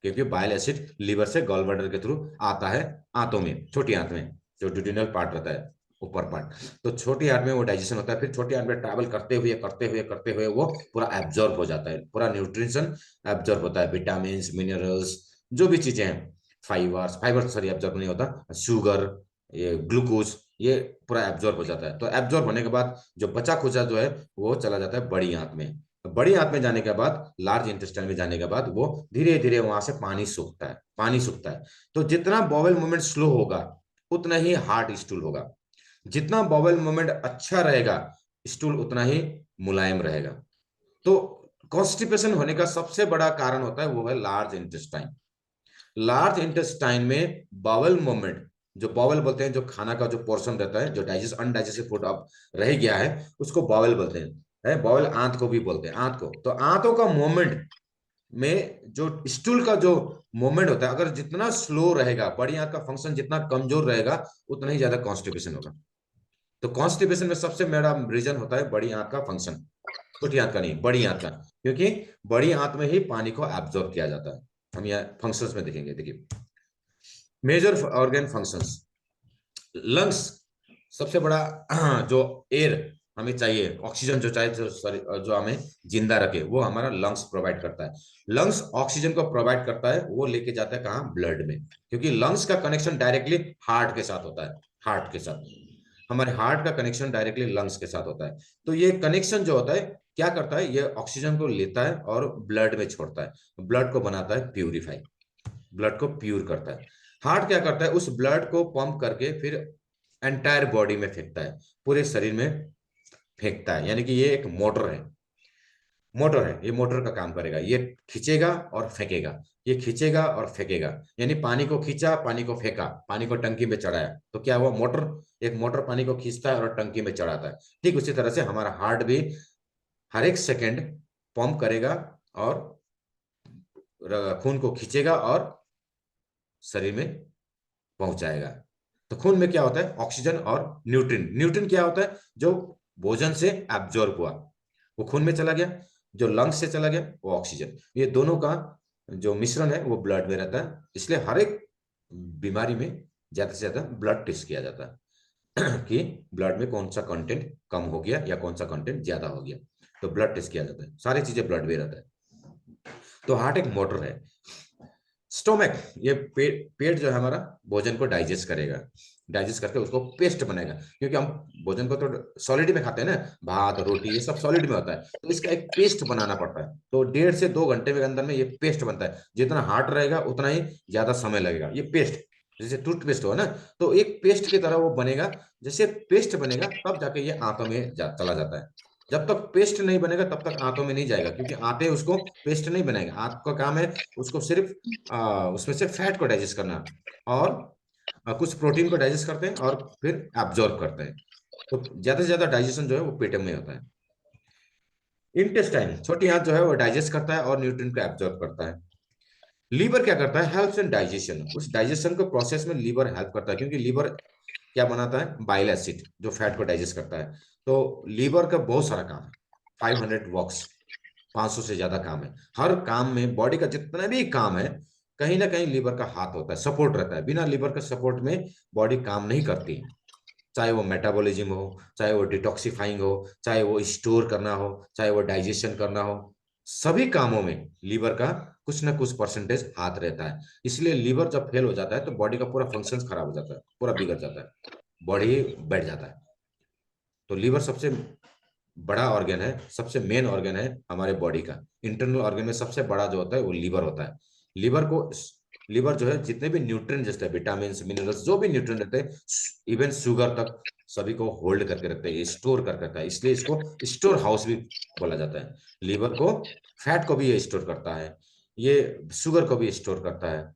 क्योंकि बाइल एसिड लीवर से गॉल ब्लैडर के थ्रू आता है आंतों में, छोटी आंत में, जो ड्यूडिनल पार्ट रहता है, ऊपर पार्ट। तो छोटी आंत में वो डाइजेशन होता है, फिर छोटी आंत में ट्रैवल करते हुए करते हुए करते हुए वो पूरा एब्जॉर्ब हो जाता है, पूरा न्यूट्रिशन एब्जॉर्ब होता है, विटामिन मिनरल्स जो भी चीजें हैं, फाइबर्स, फाइबर सॉरी एब्जॉर्ब नहीं होता, शुगर, ये ग्लूकोज, ये पूरा एब्जॉर्ब हो जाता है। तो एब्जॉर्ब होने के बाद जो बचा खुचा जो है वो चला जाता है बड़ी आंत में। बड़ी आंत में जाने के बाद, लार्ज इंटेस्टाइन में जाने के बाद वो धीरे धीरे वहां से पानी सूखता है, पानी सूखता है। तो जितना बॉवेल मूवमेंट स्लो होगा उतना ही हार्ड स्टूल होगा, जितना बॉवेल मूवमेंट अच्छा रहेगा स्टूल उतना ही मुलायम रहेगा। तो कॉन्स्टिपेशन होने का सबसे बड़ा कारण होता है वो है लार्ज इंटेस्टाइन। लार्ज इंटेस्टाइन में बावल मूवमेंट, जो बावल बोलते हैं, जो खाना का जो पोर्शन रहता है, जो डाइजेस्ट अनडाइजेस्टेड फूड अब रह गया है उसको बावल बोलते हैं। है बावल, आंत को भी बोलते हैं, आंत को। तो आंतों का मूवमेंट में जो स्टूल का जो मूवमेंट होता है, अगर जितना स्लो रहेगा, बड़ी आंत का फंक्शन जितना कमजोर रहेगा, उतना ही ज्यादा कॉन्स्टिपेशन होगा। तो कॉन्स्टिपेशन में सबसे बड़ा रीजन होता है बड़ी आंत का फंक्शन, छोटी आंत का नहीं, बड़ी आंत का, क्योंकि बड़ी आंत में ही पानी को एब्जॉर्ब किया जाता है। हम यहाँ फंक्शंस में देखेंगे, देखिए मेजर ऑर्गन फंक्शंस। लंग्स सबसे बड़ा जो एयर हमें चाहिए, ऑक्सीजन जो चाहिए, जो सॉरी जो हमें जिंदा रखे, वो हमारा लंग्स प्रोवाइड करता है। लंग्स ऑक्सीजन को प्रोवाइड करता है, वो लेके जाता है कहाँ, ब्लड में, क्योंकि लंग्स का कनेक्शन डायरेक्टली हार्ट के साथ होता है। हार्ट के साथ, हमारे हार्ट का कनेक्शन डायरेक्टली लंग्स के साथ होता है। तो ये कनेक्शन जो होता है क्या करता है, ये ऑक्सीजन को लेता है और ब्लड में छोड़ता है, ब्लड को बनाता है प्यूरिफाई, ब्लड को प्यूर करता है। हार्ट क्या करता है, उस ब्लड को पंप करके फिर एंटायर बॉडी में फेंकता है, पूरे शरीर में फेंकता है, यानी कि ये एक मोटर है, मोटर है, ये मोटर का काम करेगा, ये खींचेगा और फेंकेगा, ये खींचेगा और फेंकेगा, यानी पानी को खींचा, पानी को फेंका, पानी को टंकी में चढ़ाया, तो क्या हुआ, मोटर, एक मोटर पानी को खींचता है और टंकी में चढ़ाता है। ठीक उसी तरह से हमारा हार्ट भी हर एक सेकेंड पंप करेगा और खून को खींचेगा और शरीर में पहुंचाएगा। तो खून में क्या होता है, ऑक्सीजन और न्यूट्रिन, न्यूट्रिन क्या होता है, जो भोजन से एब्जॉर्ब हुआ वो खून में चला गया, जो लंग्स से चला गया वो ऑक्सीजन, ये दोनों का जो मिश्रण है वो ब्लड में रहता है। इसलिए हर एक बीमारी में ज्यादा से ज्यादा ब्लड टेस्ट किया जाता है कि ब्लड में कौन सा कंटेंट कम हो गया या कौन सा कंटेंट ज्यादा हो गया, तो ब्लड टेस्ट किया जाता है, सारी चीजें ब्लड में रहता है। तो हार्ट एक मोटर है। स्टोमक, ये पेट जो है हमारा भोजन को डाइजेस्ट करेगा, डाइजेस्ट करके उसको पेस्ट बनाएगा, क्योंकि हम भोजन को तो सॉलिड में खाते हैं ना, भात रोटी ये सब सॉलिड में होता है, तो इसका एक पेस्ट बनाना पड़ता है, तो 1.5 से 2 घंटे के अंदर में ये पेस्ट बनता है। जितना हार्ड रहेगा उतना ही ज्यादा समय लगेगा। ये पेस्ट जैसे टूथपेस्ट हो ना, तो एक पेस्ट की तरह वो बनेगा, जैसे पेस्ट बनेगा तब जाके ये आंतों में चला जाता है। जब तक पेस्ट नहीं बनेगा तब तक आंतों में नहीं जाएगा, क्योंकि आंतें उसको पेस्ट नहीं बनाएगा, आंत का काम है उसको सिर्फ उसमें से फैट को डाइजेस्ट करना, और कुछ प्रोटीन को डाइजेस्ट करते हैं और फिर एब्जॉर्ब करते हैं। तो ज्यादा से ज्यादा डाइजेशन जो है वो पेट में होता है। इंटेस्टाइन, छोटी आंत जो है वो डाइजेस्ट करता है और न्यूट्रिएंट को एब्जॉर्ब करता है। लीवर क्या करता है, हेल्प्स इन डाइजेशन, उस डाइजेशन को प्रोसेस में लीवर हेल्प करता है, क्योंकि लीवर क्या बनाता है, बाइल एसिड, जो फैट को डाइजेस्ट करता है। तो लीवर का बहुत सारा काम है, 500 वर्क्स, 500 से ज्यादा काम है। हर काम में, बॉडी का जितना भी काम है, कहीं ना कहीं लीवर का हाथ होता है, सपोर्ट रहता है, बिना लीवर का सपोर्ट में बॉडी काम नहीं करती है। चाहे वो मेटाबॉलिज्म हो, चाहे वो डिटॉक्सिफाइंग हो, चाहे वो स्टोर करना हो, चाहे वो डाइजेशन करना हो, सभी कामों में लीवर का कुछ ना कुछ परसेंटेज हाथ रहता है। इसलिए लीवर जब फेल हो जाता है तो बॉडी का पूरा फंक्शन खराब हो जाता है, पूरा बिगड़ जाता है, बॉडी बैठ जाता है। तो लीवर सबसे बड़ा ऑर्गन है, सबसे मेन ऑर्गन है हमारे बॉडी का। इंटरनल ऑर्गन में सबसे बड़ा जो होता है वो लीवर होता है। लीवर को, लीवर जो है जितने भी न्यूट्रिएंट जैसे विटामिन मिनरल्स जो भी न्यूट्रिएंट रहते हैं, इवन शुगर तक, सभी को होल्ड करके रखते हैं, स्टोर करके रखता है, इसलिए इसको स्टोर हाउस भी बोला जाता है। लीवर को, फैट को भी ये स्टोर करता है, ये शुगर को भी स्टोर करता है।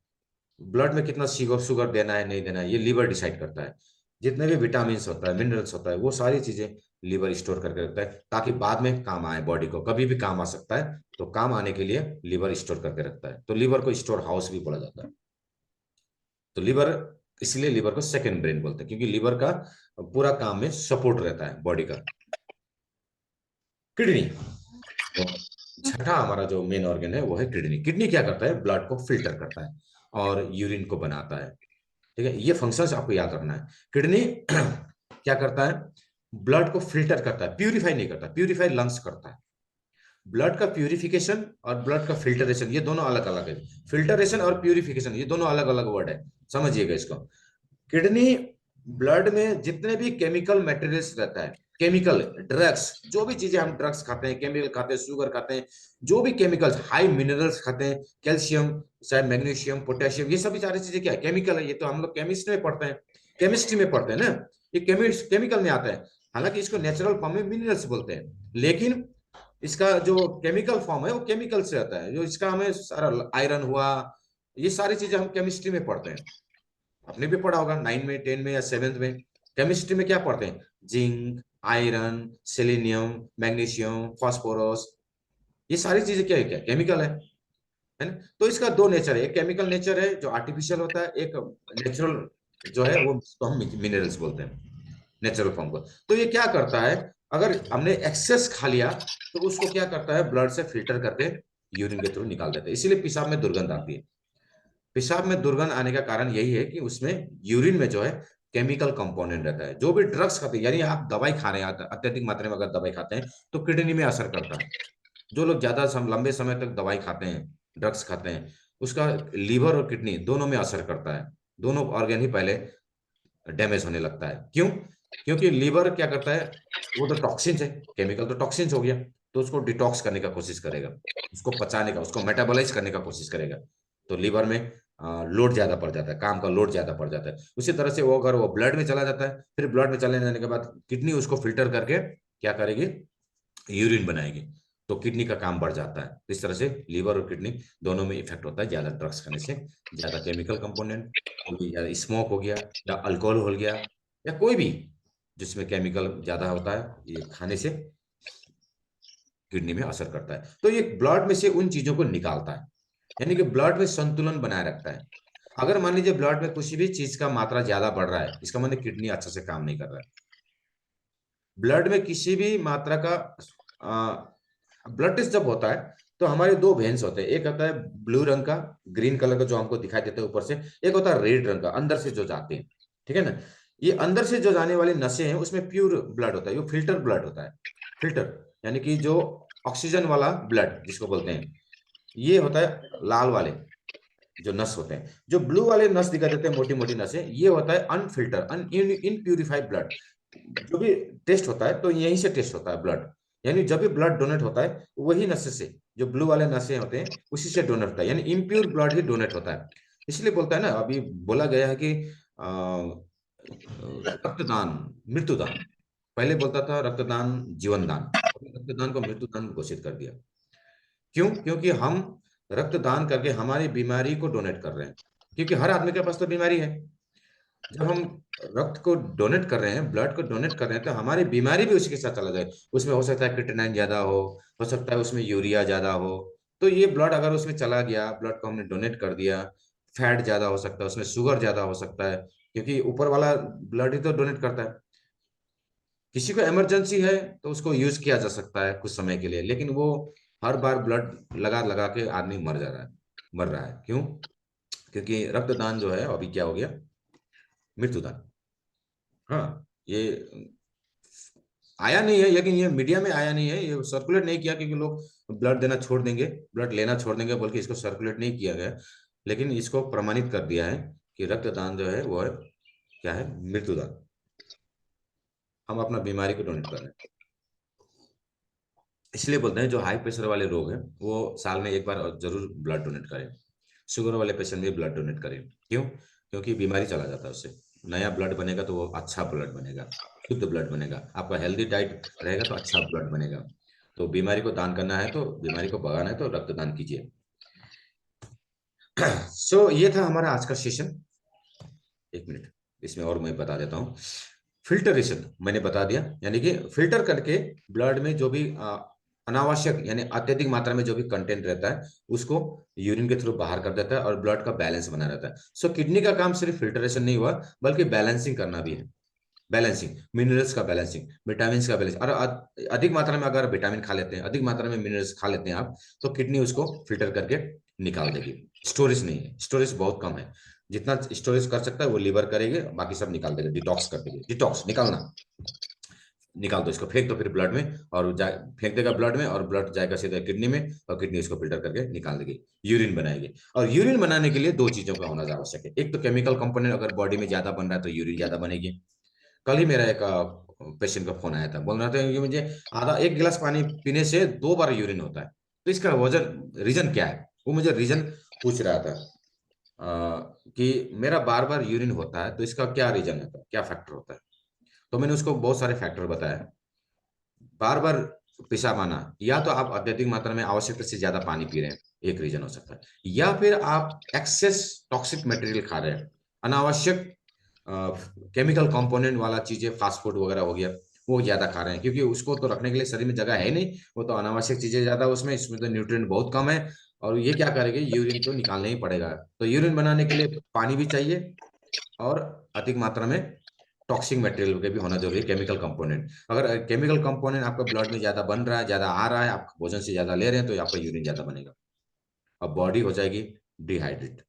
ब्लड में कितना शुगर शुगर देना है नहीं देना है ये लीवर डिसाइड करता है। जितने भी विटामिन होता है, मिनरल्स होता है, वो सारी चीजें लीवर स्टोर करके रखता है, ताकि बाद में काम आए, बॉडी को कभी भी काम आ सकता है, तो काम आने के लिए लीवर स्टोर करके रखता है। तो लीवर को स्टोर हाउस भी बोला जाता है। तो लीवर, इसलिए लीवर को सेकंड ब्रेन बोलते हैं, क्योंकि लीवर का पूरा काम में सपोर्ट रहता है बॉडी का। किडनी, छठा हमारा जो मेन ऑर्गन है वो है किडनी। किडनी क्या करता है, ब्लड को फिल्टर करता है और यूरिन को बनाता है। ठीक है, ये फंक्शंस आपको याद रखना है। किडनी क्या करता है, ब्लड को फिल्टर करता है, प्यूरिफाई नहीं करता, प्यूरिफाई लंग्स करता है। ब्लड का प्यूरिफिकेशन और ब्लड का फिल्टरेशन ये दोनों अलग अलग है। फिल्टरेशन और प्यूरिफिकेशन ये दोनों अलग अलग वर्ड है, समझिएगा इसको। किडनी ब्लड में जितने भी केमिकल मटेरियल्स रहता है, केमिकल ड्रग्स, जो भी चीजें हम ड्रग्स खाते हैं, केमिकल खाते हैं, शुगर खाते हैं, जो भी केमिकल्स, हाई मिनरल्स खाते हैं, कैल्शियम, चाहे मैग्नीशियम, पोटेशियम, ये सभी सारी चीजें क्या है, केमिकल है। ये तो हम लोग केमिस्ट्री में पढ़ते हैं, केमिस्ट्री में पढ़ते हैं ना, ये केमिकल में आता है। हालांकि इसको नेचुरल फॉर्म में मिनरल्स बोलते हैं, लेकिन इसका जो केमिकल फॉर्म है वो केमिकल से आता है। जो इसका हमें सारा आयरन हुआ, ये सारी चीजें हम केमिस्ट्री में पढ़ते हैं। आपने भी पढ़ा होगा 9 में, 10 में या 7th में। केमिस्ट्री में क्या पढ़ते हैं, zinc, iron, selenium, magnesium, phosphorus, ये सारी चीजें क्या है, क्या केमिकल है ना। तो इसका दो नेचर है, एक केमिकल नेचर है जो आर्टिफिशियल होता है, एक नेचुरल जो है वो, इसको हम मिनरल्स बोलते हैं। नेचुरल फॉर्म को। तो ये क्या करता है, अगर हमने एक्सेस खा लिया तो उसको क्या करता है, ब्लड से फिल्टर करके यूरिन के थ्रू निकाल देता है। इसीलिए पेशाब में दुर्गंध आती है। पेशाब में दुर्गंध आने का कारण यही है कि उसमें यूरिन में जो है केमिकल कंपोनेंट रहता है। जो भी ड्रग्स खाते हैं, यानी आप दवाई खा रहे हैं, अत्यधिक मात्रा में अगर दवाई खाते हैं तो किडनी में असर करता है। जो लोग लंबे समय तक दवाई खाते हैं, ड्रग्स खाते हैं, उसका लीवर और किडनी दोनों में असर करता है। दोनों ऑर्गन ही पहले डैमेज होने लगता है। क्यों? क्योंकि लीवर क्या करता है, वो तो टॉक्सिन्स है, केमिकल तो टॉक्सिन्स हो गया, तो उसको डिटॉक्स करने का कोशिश करेगा, उसको पचाने का, उसको मेटाबोलाइज करने का कोशिश करेगा। तो लीवर में लोड ज्यादा पड़ जाता है, काम का लोड ज्यादा पड़ जाता है। उसी तरह से वो अगर वो ब्लड में चला जाता है, फिर ब्लड में चले जाने के बाद किडनी उसको फिल्टर करके क्या करेगी, यूरिन बनाएगी, तो किडनी का काम बढ़ जाता है। इस तरह से लीवर और किडनी दोनों में इफेक्ट होता है ज्यादा ड्रग्स खाने से। ज्यादा केमिकल कंपोनेंट हो गया, या स्मोक हो गया, या अल्कोहल हो गया, या कोई भी जिसमें केमिकल ज्यादा होता है, ये खाने से किडनी में असर करता है। तो ये ब्लड में से उन चीजों को निकालता है, यानी कि ब्लड में संतुलन बनाए रखता है। अगर मान लीजिए ब्लड में किसी भी चीज का मात्रा ज्यादा बढ़ रहा है, इसका मतलब किडनी अच्छा से काम नहीं कर रहा है। ब्लड में किसी भी मात्रा का ब्लड टेस्ट जब होता है तो हमारे दो वेन्स होते हैं, एक होता है ब्लू रंग का, ग्रीन कलर का जो हमको दिखाई देता है ऊपर से, एक होता है रेड रंग का, अंदर से जो जाते हैं। ठीक है ना? ये अंदर से जो जाने वाली नसें हैं उसमें प्योर ब्लड होता है, ये फिल्टर ब्लड होता है। फिल्टर यानी कि जो ऑक्सीजन वाला ब्लड जिसको बोलते हैं, ये होता है लाल वाले जो नस होते हैं। जो ब्लू वाले नस दिखाई देते हैं, मोटी मोटी नसें, ये होता है अनफिल्टर, इनप्यूरिफाइड ब्लड। जो भी टेस्ट होता है तो यहीं से टेस्ट होता है ब्लड, यानी जब भी ब्लड डोनेट होता है वही नशे से, जो ब्लू वाले नशे होते हैं उसी से डोनेट होता है, यानी इम्प्योर ब्लड ही डोनेट होता है। इसलिए बोलता है ना, अभी बोला गया है कि रक्तदान मृत्युदान, पहले बोलता था रक्तदान जीवन दान, रक्तदान को मृत्युदान घोषित कर दिया। क्यों? क्योंकि हम रक्तदान करके हमारी बीमारी को डोनेट कर रहे हैं, क्योंकि हर आदमी के पास तो बीमारी है। जब हम रक्त को डोनेट कर रहे हैं, ब्लड को डोनेट कर रहे हैं, तो हमारी बीमारी भी उसी के साथ चला जाए। उसमें हो सकता है क्रिएटिनिन ज्यादा हो सकता है उसमें यूरिया ज्यादा हो, तो ये ब्लड अगर उसमें चला गया, ब्लड को हमने डोनेट कर दिया, फैट ज्यादा हो सकता है उसमें, शुगर ज्यादा हो सकता है, क्योंकि ऊपर वाला ब्लड ही तो डोनेट करता है। किसी को इमरजेंसी है तो उसको यूज किया जा सकता है कुछ समय के लिए, लेकिन वो हर बार ब्लड लगा लगा के आदमी मर जा रहा है, मर रहा है। क्यों? क्योंकि रक्तदान जो है अभी क्या हो गया, मृत्युदान। हाँ, ये आया नहीं है, लेकिन ये मीडिया में आया नहीं है, ये सर्कुलेट नहीं किया, क्योंकि लोग ब्लड देना छोड़ देंगे, ब्लड लेना छोड़ देंगे, बल्कि इसको सर्कुलेट नहीं किया गया। लेकिन इसको प्रमाणित कर दिया है कि रक्तदान जो है वो है क्या है, मृत्युदान। हम अपना बीमारी को डोनेट कर रहे हैं। इसलिए बोलते हैं जो हाई प्रेशर वाले लोग हैं वो साल में एक बार जरूर ब्लड डोनेट करें। शुगर वाले पेशेंट भी ब्लड डोनेट करें। क्यों? क्योंकि बीमारी चला जाता है उससे, नया ब्लड बनेगा तो वो अच्छा ब्लड बनेगा, शुद्ध ब्लड बनेगा। आपका हेल्दी डाइट रहेगा तो अच्छा ब्लड बनेगा। तो बीमारी को दान करना है, तो बीमारी को भगाना है, तो रक्तदान कीजिए। सो ये था हमारा आज का सेशन। एक मिनट, इसमें और मैं बता देता हूँ। फिल्टरेशन मैंने बता दिया, यानी कि फिल्टर करके ब्लड में जो भी अनावश्यक यानी अत्यधिक मात्रा में जो भी कंटेंट रहता है उसको यूरिन के थ्रू बाहर कर देता है, और ब्लड का बैलेंस बना रहता है। सो किडनी का काम सिर्फ फिल्टरेशन नहीं हुआ, बल्कि बैलेंसिंग करना भी है। बैलेंसिंग, मिनरल्स का बैलेंसिंग, विटामिन का बैलेंस। और अधिक मात्रा में अगर विटामिन खा लेते हैं, अधिक मात्रा में मिनरल्स खा लेते हैं आप, तो किडनी उसको फिल्टर करके निकाल देगी। स्टोरेज नहीं है, स्टोरेज बहुत कम है। जितना स्टोरेज कर सकता है वो लीवर करेगी, बाकी सब निकाल देगा, डिटॉक्स कर देगी। डिटॉक्स निकालना, निकाल दो इसको, फेंक दो फिर ब्लड में, और फेंक देगा ब्लड में, और ब्लड जाएगा सीधा किडनी में, और किडनी इसको फिल्टर करके निकाल देगी, यूरिन बनाएगी। और यूरिन बनाने के लिए दो चीजों का होना आवश्यक है। एक तो केमिकल कंपोनेंट अगर बॉडी में ज्यादा बन रहा है तो यूरिन ज्यादा बनेगी। कल ही मेरा एक पेशेंट का फोन आया था, बोल रहा था कि मुझे आधा एक गिलास पानी पीने से 2 बार यूरिन होता है। तो इसका वजन रीजन क्या है, वो मुझे रीजन पूछ रहा था। कि मेरा बार बार यूरिन होता है तो इसका क्या रीजन है, क्या फैक्टर होता है। तो मैंने उसको बहुत सारे फैक्टर बताया। बार बार पेशाब आना, या तो आप अत्यधिक मात्रा में आवश्यकता से ज्यादा पानी पी रहे हैं, एक रीजन हो सकता है, या फिर आप एक्सेस टॉक्सिक मटेरियल खा रहे हैं, अनावश्यक केमिकल कंपोनेंट वाला चीजें, फास्ट फूड वगैरह हो गया, वो ज्यादा खा रहे हैं, क्योंकि उसको तो रखने के लिए शरीर में जगह है नहीं, वो तो अनावश्यक चीजें ज्यादा उसमें, इसमें तो न्यूट्रिएंट बहुत कम है। और ये क्या करेंगे, यूरिन तो निकालना ही पड़ेगा। तो यूरिन बनाने के लिए पानी भी चाहिए, और अधिक मात्रा में टॉक्सिक मटेरियल के भी होना जरूरी है, केमिकल कंपोनेंट। अगर केमिकल कंपोनेंट आपका ब्लड में ज्यादा बन रहा है, ज्यादा आ रहा है, आप भोजन से ज्यादा ले रहे हैं, तो आपका यूरिन ज्यादा बनेगा, अब बॉडी हो जाएगी डिहाइड्रेट।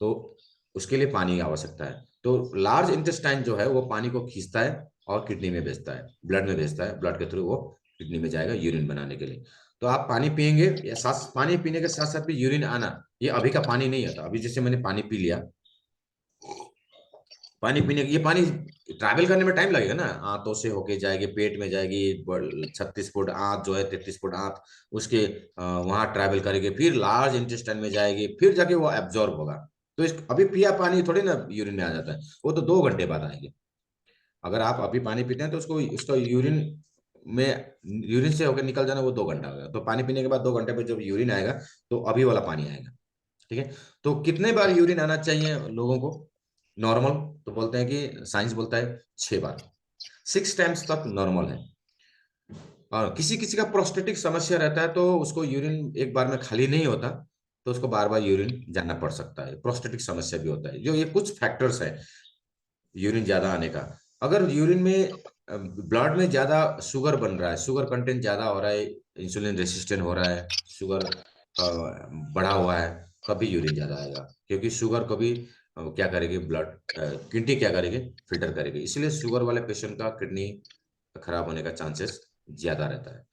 तो उसके लिए पानी की आवश्यकता है। तो लार्ज इंटेस्टाइन जो है वो पानी को खींचता है और किडनी में भेजता है, ब्लड में भेजता है, ब्लड के थ्रू वो किडनी में जाएगा यूरिन बनाने के लिए। तो आप पानी पियेंगे या साथ पानी पीने के साथ साथ भी यूरिन आना, ये अभी का पानी नहीं आता। अभी जैसे मैंने पानी पी लिया, पानी पीने ये पानी ट्रैवल करने में टाइम लगेगा ना, आंतों से होके जाएगी, पेट में जाएगी, 36 फुट आंत जो है, 33 फुट आंत, उसके वहां ट्रैवल करेगी, फिर लार्ज इंटेस्टाइन में जाएगी, फिर जाके वो एब्जॉर्ब होगा। तो इस अभी पिया पानी थोड़ी ना यूरिन में आ जाता है, वो तो 2 घंटे बाद आएगी। अगर आप अभी पानी पीते हैं तो उसको उसका यूरिन में, यूरिन से होकर निकल जाना वो 2 घंटा होगा। तो पानी पीने के बाद 2 घंटे पे जब यूरिन आएगा तो अभी वाला पानी आएगा। ठीक है। तो कितने बार यूरिन आना चाहिए लोगों को नॉर्मल? तो बोलते हैं कि साइंस बोलता है 6 बार, 6 टाइम्स तक नॉर्मल है। और किसी किसी का प्रोस्टेटिक समस्या रहता है तो उसको यूरिन एक बार में खाली नहीं होता, तो उसको बार बार यूरिन जाना पड़ सकता है। प्रोस्टेटिक समस्या भी होता है, जो ये कुछ फैक्टर्स है यूरिन ज्यादा आने का। अगर यूरिन में ब्लड में ज्यादा शुगर बन रहा है, शुगर कंटेंट ज्यादा हो रहा है, इंसुलिन रेसिस्टेंट हो रहा है, शुगर बढ़ा हुआ है, कभी यूरिन ज्यादा आएगा। क्योंकि शुगर कभी क्या करेगी, ब्लड किडनी क्या करेगी, फिल्टर करेगी। इसलिए शुगर वाले पेशेंट का किडनी खराब होने का चांसेस ज्यादा रहता है।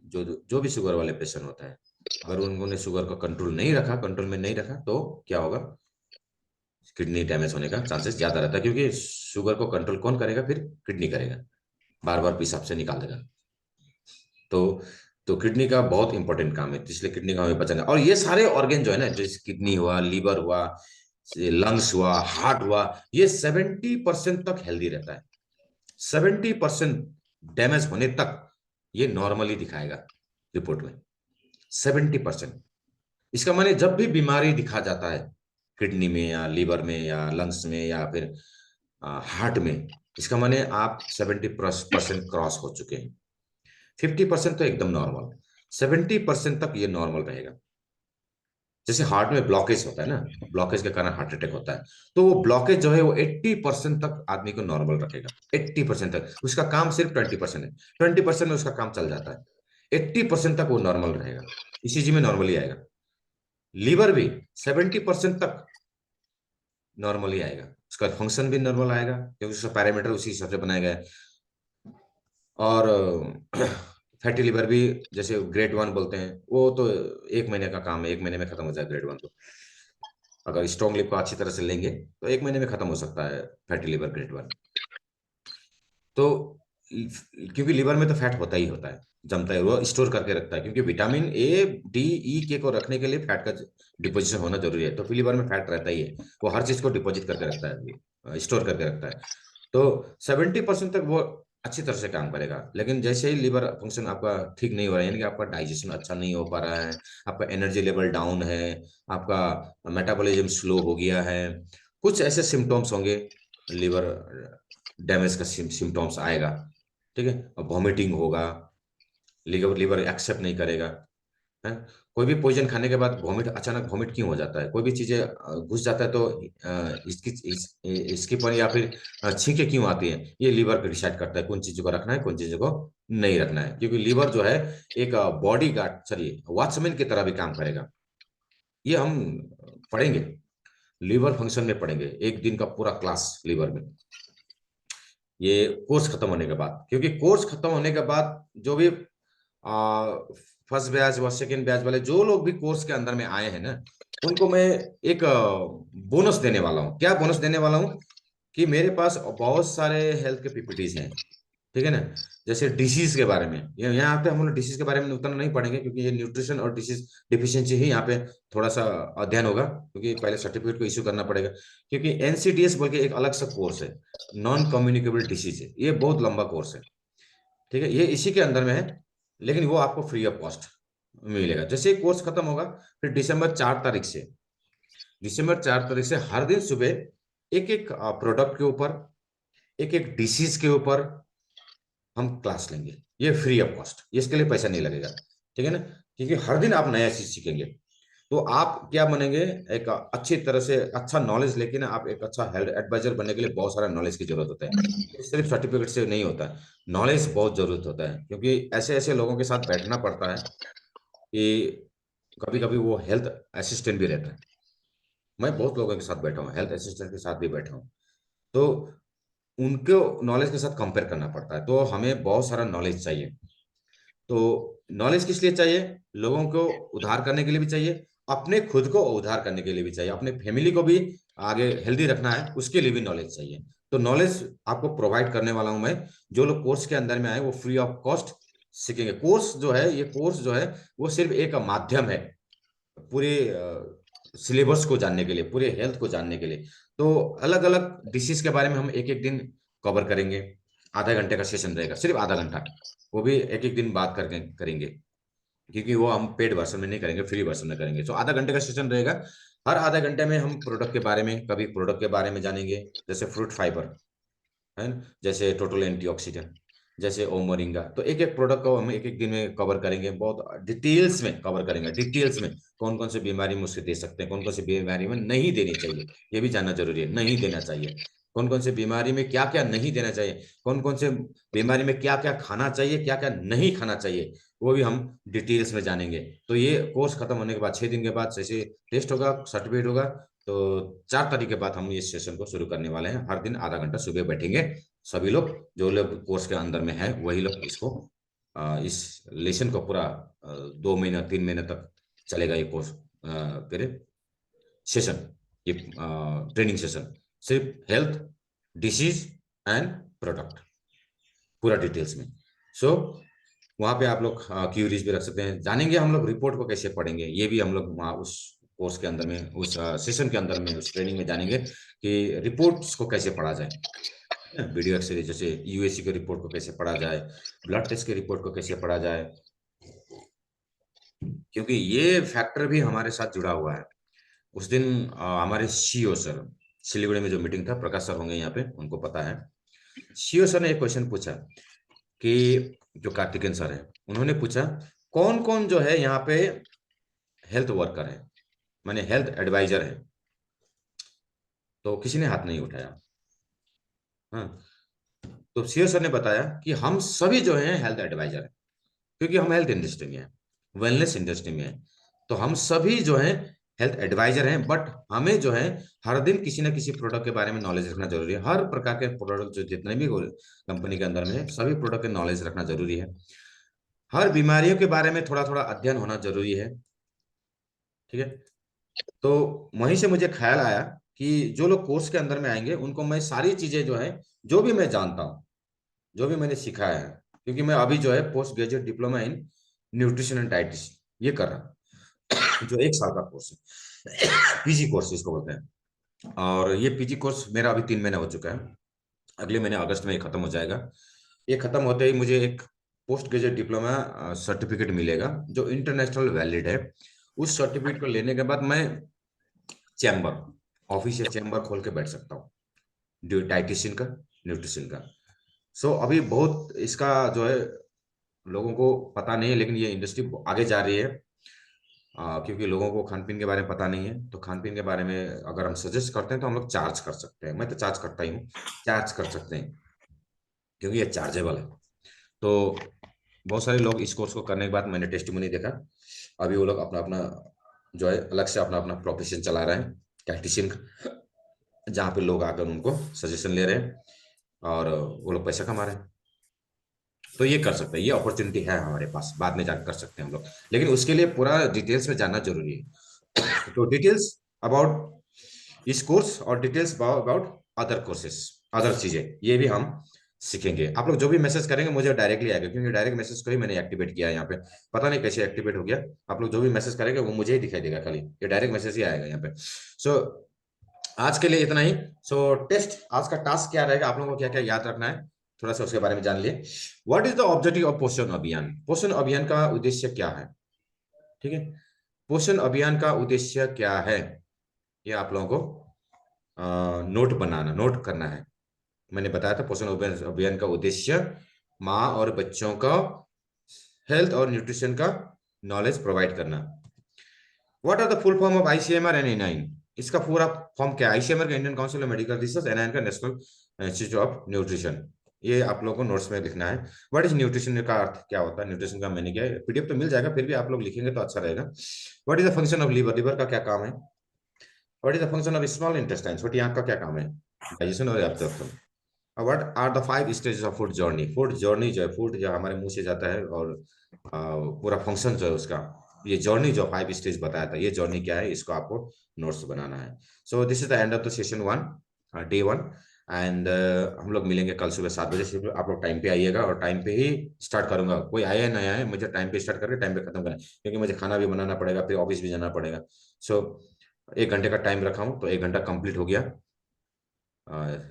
जो जो भी शुगर वाले पेशेंट होता है, अगर उन्होंने शुगर का कंट्रोल नहीं रखा, कंट्रोल में नहीं रखा, तो क्या होगा, किडनी डैमेज होने का चांसेस ज्यादा रहता है। क्योंकि शुगर को कंट्रोल कौन करेगा, फिर किडनी करेगा, बार बार पेशाब से निकाल देगा। तो तो किडनी का बहुत इंपॉर्टेंट काम है, इसलिए किडनी का हमें बचाना। और ये सारे ऑर्गन जो है ना, जैसे किडनी हुआ, लीवर हुआ, लंग्स हुआ, हार्ट हुआ, ये 70% तक हेल्दी रहता है। 70% डैमेज होने तक ये नॉर्मली दिखाएगा रिपोर्ट में, 70%। इसका माने जब भी बीमारी दिखा जाता है किडनी में या लीवर में या लंग्स में या फिर हार्ट में, इसका माने आप 70% क्रॉस हो चुके हैं। 50% तो एकदम नॉर्मल, 70% तक ये नॉर्मल रहेगा। जैसे हार्ट में ब्लॉकेज होता है ना, ब्लॉकेज के कारण हार्ट अटैक होता है, तो वो ब्लॉकेज जो है वो 80% तक आदमी को नॉर्मल रखेगा। 80% तक, उसका काम सिर्फ 20% है, 20% में उसका काम चल जाता है, 80% तक वो नॉर्मल रहेगा, ईसीजी में नॉर्मली आएगा। लीवर भी 70% तक नॉर्मली आएगा, उसका फंक्शन भी नॉर्मल आएगा, क्योंकि उसका पैरामीटर उसी हिसाब से बनाया गया है। और फैटी लिवर भी, जैसे ग्रेड 1 बोलते हैं, वो तो 1 महीने का काम है, 1 महीने में खत्म हो जाए ग्रेड 1 तो। अगर स्ट्रॉन्ग लिवर को अच्छी तरह से लेंगे तो 1 महीने में खत्म हो सकता है फैटी लिवर ग्रेड 1। तो क्योंकि लिवर में तो फैट होता ही होता है, जमता है, वो स्टोर करके रखता है, क्योंकि विटामिन ए, डी, ई, के को रखने के लिए फैट का डिपोजिशन होना जरूरी है। तो फिर लिवर में फैट रहता ही है, वो हर चीज को डिपोजिट करके रखता है, स्टोर करके रखता है। तो 70% तक वो अच्छी तरह से काम करेगा। लेकिन जैसे ही लिवर फंक्शन आपका ठीक नहीं हो रहा है, यानी कि आपका डाइजेशन अच्छा नहीं हो पा रहा है, आपका एनर्जी लेवल डाउन है, आपका मेटाबॉलिज्म स्लो हो गया है, कुछ ऐसे सिम्टम्स होंगे, लिवर डैमेज का सिम्टम्स आएगा। ठीक है, और वॉमिटिंग होगा, लिवर लिवर एक्सेप्ट नहीं करेगा। है, कोई भी पॉइजन खाने के बाद वॉमिट, अचानक वॉमिट क्यों हो जाता है, कोई भी चीजें घुस जाता है तो इसकी पर या फिर छींके क्यों आती है, ये लीवर पे डिसाइड करता है कौन चीजों को रखना है, कौन चीजों को नहीं रखना है। क्योंकि लीवर जो है एक बॉडी गार्ड, सॉरी वॉचमैन की तरह भी काम करेगा। ये हम पढ़ेंगे, लीवर फंक्शन में पढ़ेंगे, एक दिन का पूरा क्लास लीवर में, ये कोर्स खत्म होने के बाद। क्योंकि कोर्स खत्म होने के बाद जो भी फर्स्ट बैच व सेकेंड बैच वाले जो लोग भी कोर्स के अंदर में आए हैं ना, उनको मैं एक बोनस देने वाला हूँ। क्या बोनस देने वाला हूँ, कि मेरे पास बहुत सारे हेल्थ के पीपीटीज हैं। ठीक है ना, जैसे डिसीज के बारे में, यहाँ पे हम लोग डिसीज के बारे में उतना नहीं पढ़ेंगे, क्योंकि ये न्यूट्रिशन और डिसीज डिफिशियंसी ही यहाँ पे थोड़ा सा अध्ययन होगा, क्योंकि पहले सर्टिफिकेट को इश्यू करना पड़ेगा। क्योंकि एनसीडीएस बोल के एक अलग सा कोर्स है, नॉन कम्युनिकेबल डिसीज है, ये बहुत लंबा कोर्स है। ठीक है, ये इसी के अंदर में है, लेकिन वो आपको फ्री ऑफ कॉस्ट मिलेगा। जैसे कोर्स खत्म होगा, फिर दिसंबर 4 तारीख से हर दिन सुबह एक एक प्रोडक्ट के ऊपर, एक एक डिसीज के ऊपर हम क्लास लेंगे, ये फ्री ऑफ कॉस्ट, इसके लिए पैसा नहीं लगेगा। ठीक है ना, क्योंकि हर दिन आप नया चीज सीखेंगे। तो आप क्या बनेंगे, एक अच्छी तरह से अच्छा नॉलेज लेके ना आप एक अच्छा हेल्थ एडवाइजर बनने के लिए बहुत सारा नॉलेज की जरूरत होता है। ये सिर्फ सर्टिफिकेट से नहीं होता है, नॉलेज बहुत जरूरत होता है, क्योंकि ऐसे ऐसे लोगों के साथ बैठना पड़ता है कि कभी कभी वो हेल्थ असिस्टेंट भी रहता है। मैं बहुत लोगों के साथ बैठा हूँ, हेल्थ असिस्टेंट के साथ भी बैठा हूँ। तो उनको नॉलेज के साथ कंपेयर करना पड़ता है, तो हमें बहुत सारा नॉलेज चाहिए। तो नॉलेज किस लिए चाहिए? लोगों को उद्धार करने के लिए भी चाहिए, अपने खुद को उद्धार करने के लिए भी चाहिए, अपने फैमिली को भी आगे हेल्दी रखना है उसके लिए भी नॉलेज चाहिए। तो नॉलेज आपको प्रोवाइड करने वाला हूं मैं। जो लोग कोर्स के अंदर में आए वो फ्री ऑफ कॉस्ट सीखेंगे। कोर्स जो है, ये कोर्स जो है वो सिर्फ एक माध्यम है पूरे सिलेबस को जानने के लिए, पूरे हेल्थ को जानने के लिए। तो अलग अलग डिसीज के बारे में हम एक एक दिन कवर करेंगे। आधा घंटे का सेशन रहेगा, सिर्फ आधा घंटा, वो भी एक एक दिन बात करके करेंगे, क्योंकि वो हम पेड वर्जन में नहीं करेंगे, फ्री वर्जन में करेंगे। तो आधा घंटे का सेशन रहेगा। हर आधा घंटे में हम प्रोडक्ट के बारे में, कभी प्रोडक्ट के बारे में जानेंगे, जैसे फ्रूट फाइबर है ना, जैसे टोटल एंटीऑक्सीडेंट, जैसे ओमोरिंगा। तो एक एक प्रोडक्ट को हम एक एक दिन में कवर करेंगे, बहुत डिटेल्स में कवर करेंगे, डिटेल्स में कौन कौन से बीमारी में उससे दे सकते हैं, कौन कौन सी बीमारी में नहीं देनी चाहिए, ये भी जानना जरूरी है, नहीं देना चाहिए। कौन कौन से बीमारी में क्या क्या नहीं देना चाहिए, कौन कौन से बीमारी में क्या क्या खाना चाहिए, क्या क्या नहीं खाना चाहिए, वो भी हम डिटेल्स में जानेंगे। तो ये कोर्स खत्म होने के बाद 6 दिन के बाद जैसे टेस्ट होगा, सर्टिफिकेट होगा, तो 4 तारीख के बाद हम इस सेशन को शुरू करने वाले हैं। हर दिन आधा घंटा सुबह बैठेंगे सभी लोग, जो लोग कोर्स के अंदर में है वही लोग इसको इस लेसन को पूरा 2 महीना 3 महीने तक चलेगा ये कोर्स, फिर सेशन, ये ट्रेनिंग सेशन, सिर्फ हेल्थ, डिसीज एंड प्रोडक्ट, पूरा डिटेल्स में। सो वहाँ पे आप लोग क्यूरीज भी रख सकते हैं। जानेंगे हम लोग रिपोर्ट को कैसे पढ़ेंगे, ये भी हम लोग वहाँ उस कोर्स के अंदर में, उस सेशन के अंदर में, उस ट्रेनिंग में जानेंगे कि रिपोर्ट्स को कैसे पढ़ा जाए। वीडियो एक्सरे जैसे यूएससी के रिपोर्ट को कैसे पढ़ा जाए, ब्लड टेस्ट के रिपोर्ट को कैसे पढ़ा जाए, क्योंकि ये फैक्टर भी हमारे साथ जुड़ा हुआ है। उस दिन हमारे सीईओ सर, सिलीगुड़ी में जो मीटिंग था, प्रकाश सर होंगे यहाँ पे, उनको पता है। सीईओ सर ने एक क्वेश्चन पूछा कि, जो कार्तिकेन सर है, उन्होंने पूछा कौन कौन जो है यहाँ पे हेल्थ वर्कर है, माने हेल्थ एडवाइजर है। तो किसी ने हाथ नहीं उठाया। हाँ, तो सीईओ सर ने बताया कि हम सभी जो है हेल्थ एडवाइजर है, क्योंकि हम हेल्थ इंडस्ट्री में है, वेलनेस इंडस्ट्री में है। तो हम सभी जो है हेल्थ एडवाइजर हैं, बट हमें जो है हर दिन किसी ना किसी प्रोडक्ट के बारे में नॉलेज रखना जरूरी है। हर प्रकार के प्रोडक्ट जो जितने भी कंपनी के अंदर में है, सभी प्रोडक्ट के नॉलेज रखना जरूरी है। हर बीमारियों के बारे में थोड़ा थोड़ा अध्ययन होना जरूरी है। ठीक है। तो वहीं से मुझे ख्याल आया कि जो लोग कोर्स के अंदर में आएंगे उनको मैं सारी चीजें जो है, जो भी मैं जानता हूँ, जो भी मैंने सीखा है, क्योंकि मैं अभी जो है post graduate diploma in nutrition and dietitian ये कर रहा हूँ, जो 1 साल का कोर्स है, पीजी कोर्स इसको बोलते हैं। और ये पीजी कोर्स मेरा अभी 3 महीना हो चुका है, अगले महीने अगस्त में ये खत्म हो जाएगा। ये खत्म होते ही मुझे एक पोस्ट ग्रेजुएट डिप्लोमा सर्टिफिकेट मिलेगा, जो इंटरनेशनल वैलिड है। उस सर्टिफिकेट को लेने के बाद मैं चैम्बर, ऑफिस या चैम्बर खोल के बैठ सकता हूँ, डाइटिशियन का, न्यूट्रिशन का। सो अभी बहुत इसका जो है लोगों को पता नहीं है, लेकिन ये इंडस्ट्री आगे जा रही है। क्योंकि लोगों को खान पीन के बारे में पता नहीं है, तो खान पीन के बारे में अगर हम सजेस्ट करते हैं तो हम लोग चार्ज कर सकते हैं, मैं तो चार्ज करता ही हूँ, चार्ज कर सकते हैं, क्योंकि ये चार्जेबल है। तो बहुत सारे लोग इस कोर्स को करने के बाद मैंने टेस्टिमोनी देखा, अभी वो लोग अपना अपना जो है अलग से अपना अपना प्रोफेशन चला रहे हैं, डाइटिशियन, जहाँ पे लोग आकर उनको सजेशन ले रहे हैं और वो लोग पैसा कमा रहे हैं। तो ये कर सकते हैं, ये अपॉर्चुनिटी है हमारे पास, बाद में जाकर कर सकते हैं हम लोग, लेकिन उसके लिए पूरा डिटेल्स में जानना जरूरी है। तो डिटेल्स अबाउट इस कोर्स और details about other courses, other चीजें, ये भी हम सीखेंगे। आप लोग जो भी मैसेज करेंगे मुझे डायरेक्टली आएगा, क्योंकि डायरेक्ट मैसेज को ही मैंने एक्टिवेट किया है यहाँ पे, पता नहीं कैसे एक्टिवेट हो गया। आप लोग जो भी मैसेज करेंगे वो मुझे ही दिखाई देगा, खाली ये डायरेक्ट मैसेज ही आएगा यहाँ पे। सो आज के लिए इतना ही। सो टेस्ट, आज का टास्क क्या रहेगा, आप लोगों को क्या क्या याद रखना है, थोड़ा सा उसके बारे में जान लिए। What is the objective of पोषण अभियान, पोषण अभियान का उद्देश्य क्या है। ठीक है, पोषण अभियान का उद्देश्य क्या है, ये आप लोगों को नोट बनाना, नोट करना है। मैंने बताया था पोषण अभियान का उद्देश्य माँ और बच्चों का हेल्थ और न्यूट्रिशन का नॉलेज प्रोवाइड करना। What are the full form of ICMR and NIN? इसका पूरा फॉर्म क्या है? आईसीएमआर का Indian Council of Medical Research, NIN का नेशनल इंस्टीट्यूट ऑफ न्यूट्रिशन। ये आप लोगों को नोट्स में लिखना है। व्हाट इज न्यूट्रिशन का अर्थ क्या होता है, न्यूट्रिशन का मैंने क्या है, पीडीएफ तो मिल जाएगा, फिर भी आप लोग लिखेंगे तो अच्छा रहेगा। What is the function of liver? Liver का क्या काम है? What is the function of small intestine? छोटी आंत का क्या काम है? डाइजेशन और absorption. What are the 5 stages of food journey? Food journey जो है, फूड जो हमारे मुंह से जाता है और पूरा फंक्शन जो है उसका, ये जर्नी जो 5 स्टेज बताया था, ये जर्नी क्या है, इसको आपको नोट्स बनाना है। So this is the end of the session 1, day 1। And हम लोग मिलेंगे कल सुबह 7 बजे से। आप लोग टाइम पे आइएगा और टाइम पे ही स्टार्ट करूंगा। कोई आया या नहीं आया, मुझे टाइम पे स्टार्ट करके टाइम पे खत्म करना है, क्योंकि मुझे खाना भी बनाना पड़ेगा, फिर ऑफिस भी जाना पड़ेगा। सो 1 घंटे का टाइम रखा हूँ, तो 1 घंटा कंप्लीट हो गया।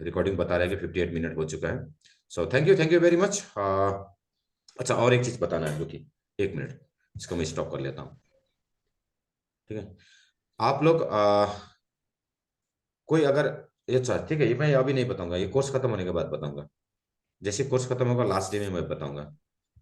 रिकॉर्डिंग बता रहा है कि 58 मिनट हो चुका है। So thank you very much. अच्छा, और एक चीज बताना है, रुकिए 1 मिनट, इसको मैं स्टॉप कर लेता हूँ। ठीक है, आप लोग कोई अगर, ये अच्छा ठीक है, ये मैं अभी नहीं बताऊंगा, ये कोर्स खत्म होने के बाद बताऊंगा। जैसे कोर्स खत्म होगा लास्ट डे में मैं बताऊंगा।